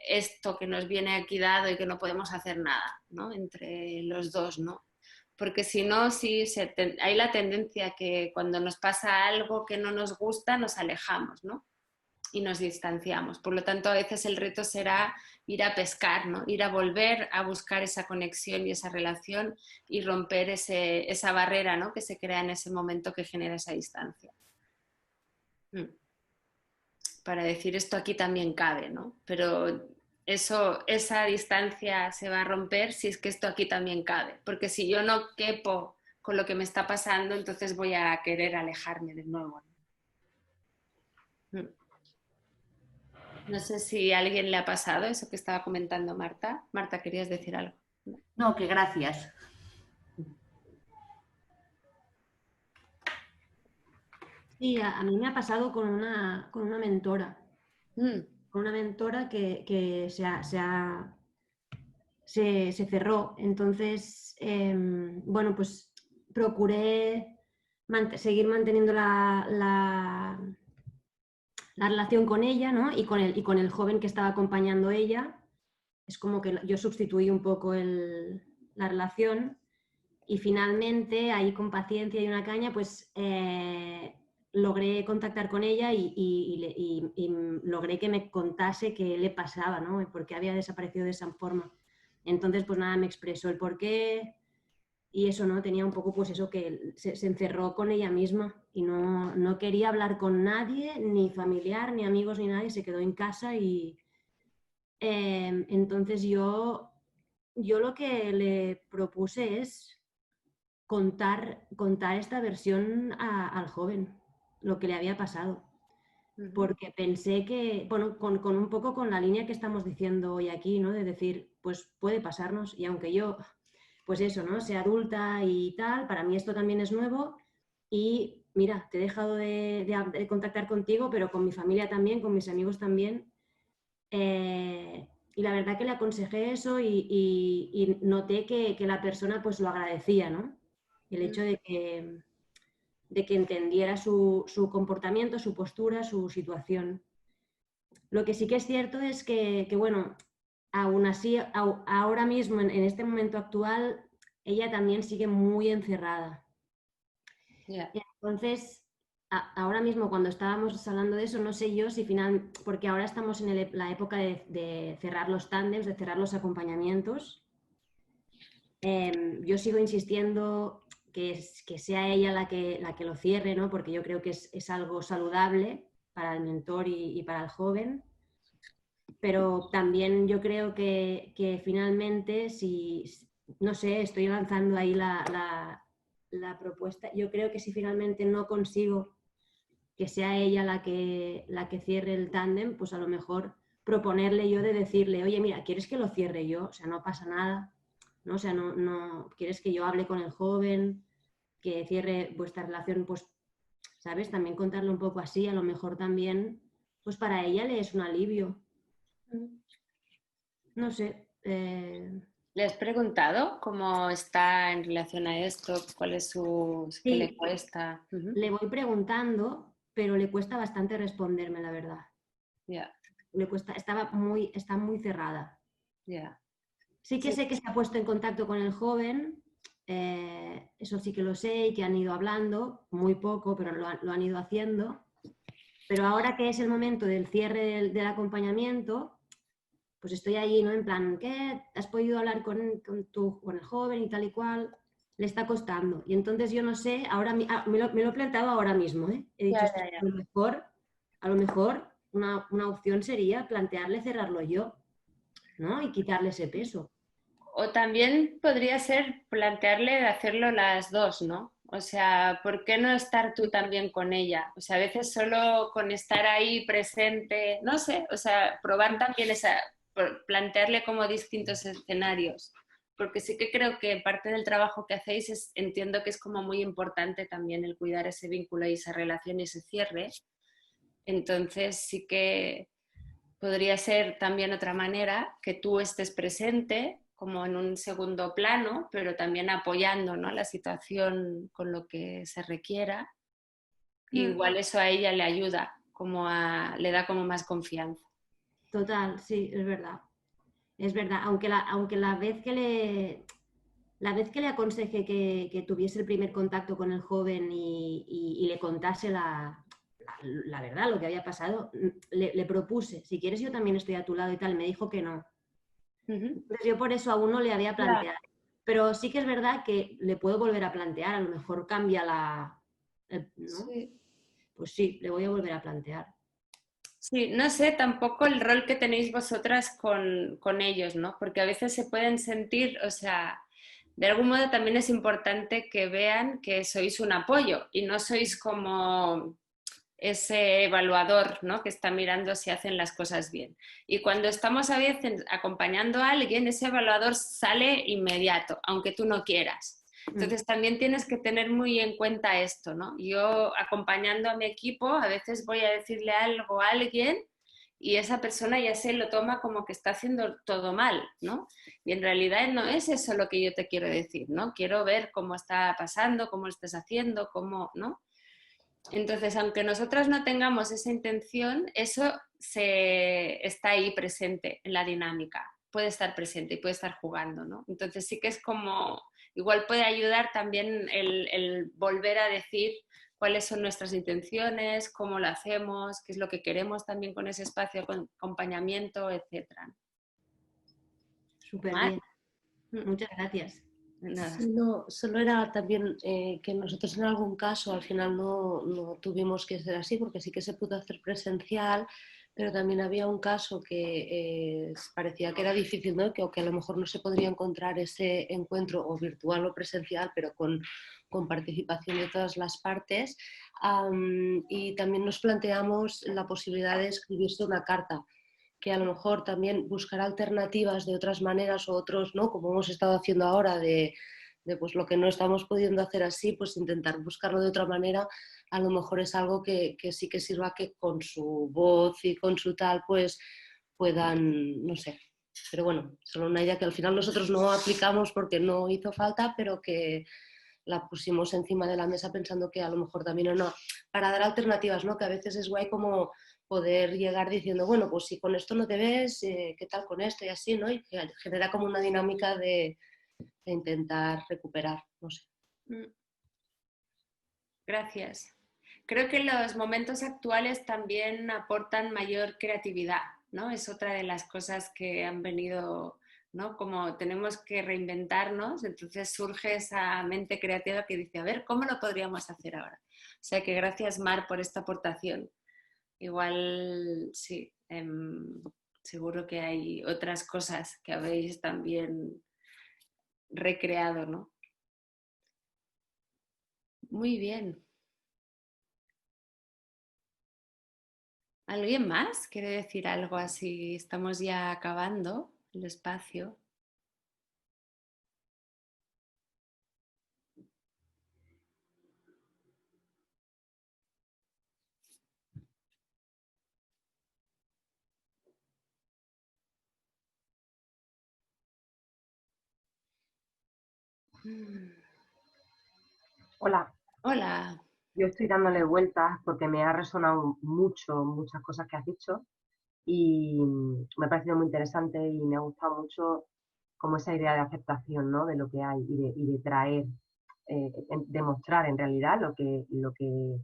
esto que nos viene aquí dado y que no podemos hacer nada, ¿no? Entre los dos, ¿no? Porque si no, sí, hay la tendencia que cuando nos pasa algo que no nos gusta, nos alejamos, ¿no? Y nos distanciamos. Por lo tanto, a veces el reto será ir a pescar, ¿no? Ir a volver a buscar esa conexión y esa relación y romper esa barrera, ¿no? Que se crea en ese momento que genera esa distancia. Para decir esto aquí también cabe, ¿no? Pero esa distancia se va a romper si es que esto aquí también cabe. Porque si yo no quepo con lo que me está pasando, entonces voy a querer alejarme de nuevo. No sé si a alguien le ha pasado eso que estaba comentando Marta. Marta, ¿querías decir algo? No, que gracias. Sí, a mí me ha pasado con una mentora. Con una mentora que se cerró. Entonces, bueno, pues procuré seguir manteniendo la relación con ella, ¿no? Y con el joven que estaba acompañando ella. Es como que yo sustituí un poco la relación y finalmente, ahí con paciencia y una caña, pues logré contactar con ella y logré que me contase qué le pasaba, ¿no? Por qué había desaparecido de esa forma. Entonces, pues nada, me expresó el porqué y eso, ¿no? Tenía un poco, pues eso, que se encerró con ella misma y no quería hablar con nadie, ni familiar, ni amigos, ni nadie, se quedó en casa y entonces yo lo que le propuse es contar esta versión al joven, lo que le había pasado. Porque pensé que, bueno, con un poco con la línea que estamos diciendo hoy aquí, ¿no? De decir, pues puede pasarnos y aunque yo, pues eso, ¿no? Sea adulta y tal, para mí esto también es nuevo y mira, te he dejado de contactar contigo, pero con mi familia también, con mis amigos también. Y la verdad que le aconsejé eso y noté que la persona pues lo agradecía, ¿no? El hecho de que entendiera su comportamiento, su postura, su situación. Lo que sí que es cierto es que bueno, aún así, ahora mismo, en este momento actual, ella también sigue muy encerrada. Yeah. Entonces, ahora mismo cuando estábamos hablando de eso, no sé yo si porque ahora estamos en la época de cerrar los tándems, de cerrar los acompañamientos. Yo sigo insistiendo que sea ella la que lo cierre, ¿no? Porque yo creo que es algo saludable para el mentor y para el joven. Pero también yo creo que finalmente, no sé, estoy lanzando ahí la propuesta, yo creo que si finalmente no consigo que sea ella la que cierre el tándem, pues a lo mejor proponerle yo de decirle, oye, mira, ¿quieres que lo cierre yo? O sea, no pasa nada, ¿no? O sea, no ¿quieres que yo hable con el joven, que cierre vuestra relación? Pues, ¿sabes? También contarle un poco así, a lo mejor también, pues para ella le es un alivio. No sé. ¿Le has preguntado cómo está en relación a esto? ¿Cuál es qué le cuesta? Le voy preguntando, pero le cuesta bastante responderme, la verdad. Yeah. Le cuesta, está muy cerrada. Yeah. Sí que sé que se ha puesto en contacto con el joven, eso sí que lo sé, y que han ido hablando, muy poco, pero lo han ido haciendo. Pero ahora que es el momento del cierre del acompañamiento, pues estoy ahí, ¿no? En plan, ¿qué? ¿Has podido hablar con el joven y tal y cual? Le está costando. Y entonces yo no sé, ahora me lo he planteado ahora mismo, ¿eh? He dicho, Ya, "Ostras, ya, ya. a lo mejor una opción sería plantearle cerrarlo yo, ¿no? Y quitarle ese peso. O también podría ser plantearle de hacerlo las dos, ¿no? O sea, ¿por qué no estar tú también con ella? O sea, a veces solo con estar ahí presente, no sé, o sea, probar también plantearle como distintos escenarios. Porque sí que creo que parte del trabajo que hacéis entiendo que es como muy importante también el cuidar ese vínculo y esa relación y ese cierre. Entonces sí que podría ser también otra manera que tú estés presente como en un segundo plano, pero también apoyando, ¿no?, la situación con lo que se requiera. Igual eso a ella le ayuda, le da como más confianza. Total, sí, es verdad. Es verdad, aunque la vez que le aconsejé que tuviese el primer contacto con el joven y le contase la verdad, lo que había pasado, le propuse, si quieres yo también estoy a tu lado y tal, me dijo que no. Entonces yo por eso aún no le había planteado. Pero sí que es verdad que le puedo volver a plantear, a lo mejor cambia ¿no? Sí. Pues sí, le voy a volver a plantear. Sí, no sé tampoco el rol que tenéis vosotras con ellos, ¿no? Porque a veces se pueden sentir, o sea, de algún modo también es importante que vean que sois un apoyo y no sois como ese evaluador, ¿no?, que está mirando si hacen las cosas bien. Y cuando estamos a veces acompañando a alguien, ese evaluador sale inmediato, aunque tú no quieras. Entonces también tienes que tener muy en cuenta esto, ¿no? Yo acompañando a mi equipo, a veces voy a decirle algo a alguien y esa persona ya se lo toma como que está haciendo todo mal, ¿no? Y en realidad no es eso lo que yo te quiero decir, ¿no? Quiero ver cómo está pasando, cómo lo estás haciendo, cómo, ¿no? Entonces, aunque nosotras no tengamos esa intención, eso está ahí presente en la dinámica, puede estar presente y puede estar jugando, ¿no? Entonces sí que es como, igual puede ayudar también el volver a decir cuáles son nuestras intenciones, cómo lo hacemos, qué es lo que queremos también con ese espacio de acompañamiento, etc. Súper bien. Muchas gracias. Nada. Sí, no, solo era también que nosotros en algún caso al final no tuvimos que ser así porque sí que se pudo hacer presencial, pero también había un caso que parecía que era difícil, ¿no? Que a lo mejor no se podría encontrar ese encuentro o virtual o presencial, pero con participación de todas las partes. Y también nos planteamos la posibilidad de escribirse una carta, que a lo mejor también buscar alternativas de otras maneras o otros, ¿no?, como hemos estado haciendo ahora, de pues lo que no estamos pudiendo hacer así, pues intentar buscarlo de otra manera, a lo mejor es algo que sí que sirva, que con su voz y con su tal, pues puedan, no sé. Pero bueno, solo una idea que al final nosotros no aplicamos porque no hizo falta, pero que la pusimos encima de la mesa pensando que a lo mejor también era para dar alternativas, ¿no? Que a veces es guay como poder llegar diciendo, bueno, pues si con esto no te ves, ¿qué tal con esto? Y así, ¿no? Y que genera como una dinámica de intentar recuperar, no sé. Gracias. Creo que los momentos actuales también aportan mayor creatividad, ¿no? Es otra de las cosas que han venido, ¿no? Como tenemos que reinventarnos, entonces surge esa mente creativa que dice, a ver, ¿cómo lo podríamos hacer ahora? O sea que gracias, Mar, por esta aportación. Igual, sí, seguro que hay otras cosas que habéis también recreado, ¿no? Muy bien. ¿Alguien más quiere decir algo así? Estamos ya acabando el espacio. Hola, Hola. yo estoy dándole vueltas porque me ha resonado mucho muchas cosas que has dicho y me ha parecido muy interesante y me ha gustado mucho como esa idea de aceptación, ¿no? De lo que hay y de traer, demostrar en realidad lo que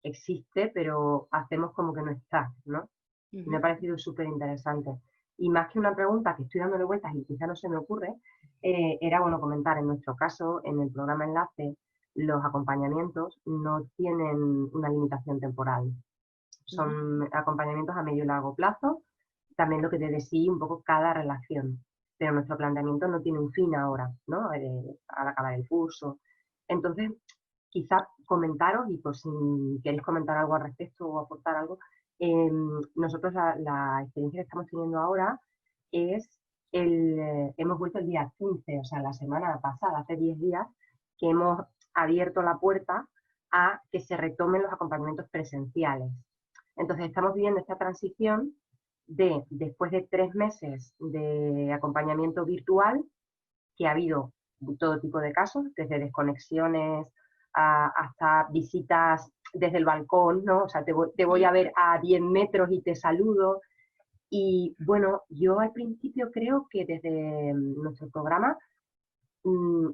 existe, pero hacemos como que no está, ¿no? Me ha parecido súper interesante. Y más que una pregunta que estoy dándole vueltas y quizá no se me ocurre, era bueno comentar, en nuestro caso, en el programa Enlace, los acompañamientos no tienen una limitación temporal. Son acompañamientos a medio y largo plazo, también lo que te decía un poco cada relación. Pero nuestro planteamiento no tiene un fin ahora, ¿no? Al acabar el curso. Entonces, quizá comentaros, y por si queréis comentar algo al respecto o aportar algo, nosotros la experiencia que estamos teniendo ahora es hemos vuelto el día 15, o sea, la semana pasada, hace 10 días, que hemos abierto la puerta a que se retomen los acompañamientos presenciales. Entonces, estamos viviendo esta transición después de 3 meses de acompañamiento virtual, que ha habido todo tipo de casos, desde desconexiones hasta visitas desde el balcón, ¿no? O sea, te voy a ver a 10 metros y te saludo. Y bueno, yo al principio creo que desde nuestro programa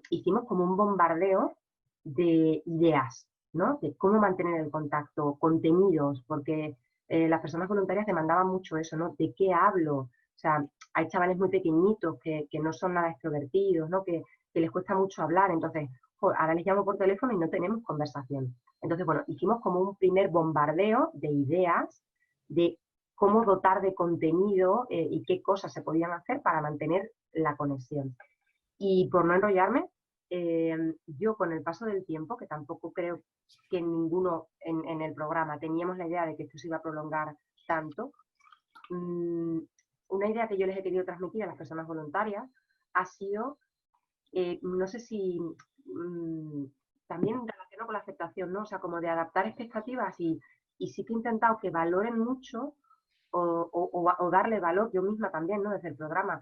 hicimos como un bombardeo de ideas, ¿no? De cómo mantener el contacto, contenidos, porque las personas voluntarias demandaban mucho eso, ¿no? ¿De qué hablo? O sea, hay chavales muy pequeñitos que no son nada extrovertidos, ¿no? Que les cuesta mucho hablar, entonces, ahora les llamo por teléfono y no tenemos conversación. Entonces, bueno, hicimos como un primer bombardeo de ideas, de cómo dotar de contenido y qué cosas se podían hacer para mantener la conexión. Y por no enrollarme, yo con el paso del tiempo, que tampoco creo que ninguno en el programa teníamos la idea de que esto se iba a prolongar tanto, una idea que yo les he querido transmitir a las personas voluntarias ha sido, no sé si también relacionado con la aceptación, ¿no? O sea, como de adaptar expectativas y sí que he intentado que valoren mucho o darle valor yo misma también, ¿no? Desde el programa,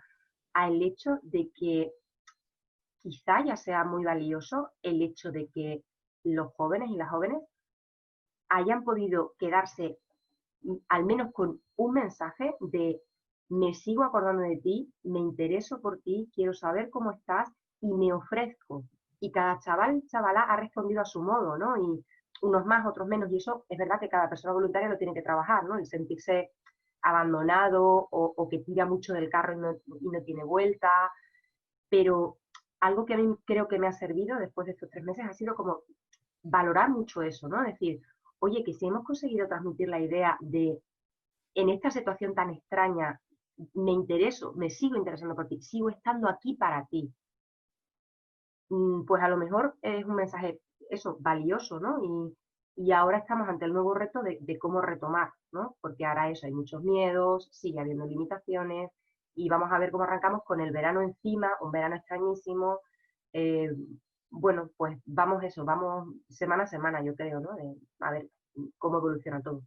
al hecho de que quizá ya sea muy valioso el hecho de que los jóvenes y las jóvenes hayan podido quedarse al menos con un mensaje de me sigo acordando de ti, me intereso por ti, quiero saber cómo estás y me ofrezco. Y cada chaval, chavala ha respondido a su modo, ¿no? Y unos más, otros menos, y eso es verdad que cada persona voluntaria lo tiene que trabajar, ¿no? El sentirse abandonado o que tira mucho del carro y no tiene vuelta, pero algo que a mí creo que me ha servido después de estos 3 meses ha sido como valorar mucho eso, ¿no? Decir, oye, que si hemos conseguido transmitir la idea de, en esta situación tan extraña, me intereso, me sigo interesando por ti, sigo estando aquí para ti, pues a lo mejor es un mensaje, eso, valioso, ¿no? Y ahora estamos ante el nuevo reto de cómo retomar, ¿no? Porque ahora eso, hay muchos miedos, sigue habiendo limitaciones, y vamos a ver cómo arrancamos con el verano encima, un verano extrañísimo. Bueno, pues vamos semana a semana, yo creo, ¿no? A ver cómo evoluciona todo.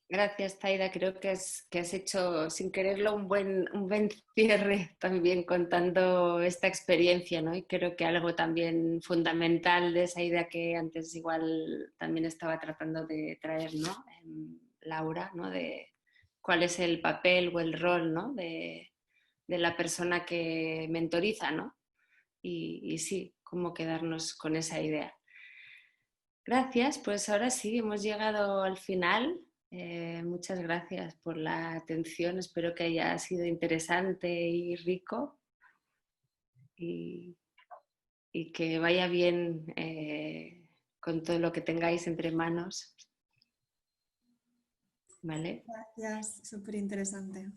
Gracias, Taida. Creo que has hecho, sin quererlo, un buen cierre también contando esta experiencia, ¿no? Y creo que algo también fundamental de esa idea que antes igual también estaba tratando de traer, ¿no? Laura, ¿no? De cuál es el papel o el rol, ¿no? De la persona que mentoriza, ¿no? Y sí, cómo quedarnos con esa idea. Gracias, pues ahora sí, hemos llegado al final. Muchas gracias por la atención, espero que haya sido interesante y rico y que vaya bien con todo lo que tengáis entre manos. ¿Vale? Gracias, súper interesante.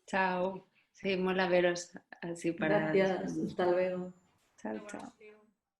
Chao, sí, mola veros así para... Gracias, hasta luego. Chao, chao.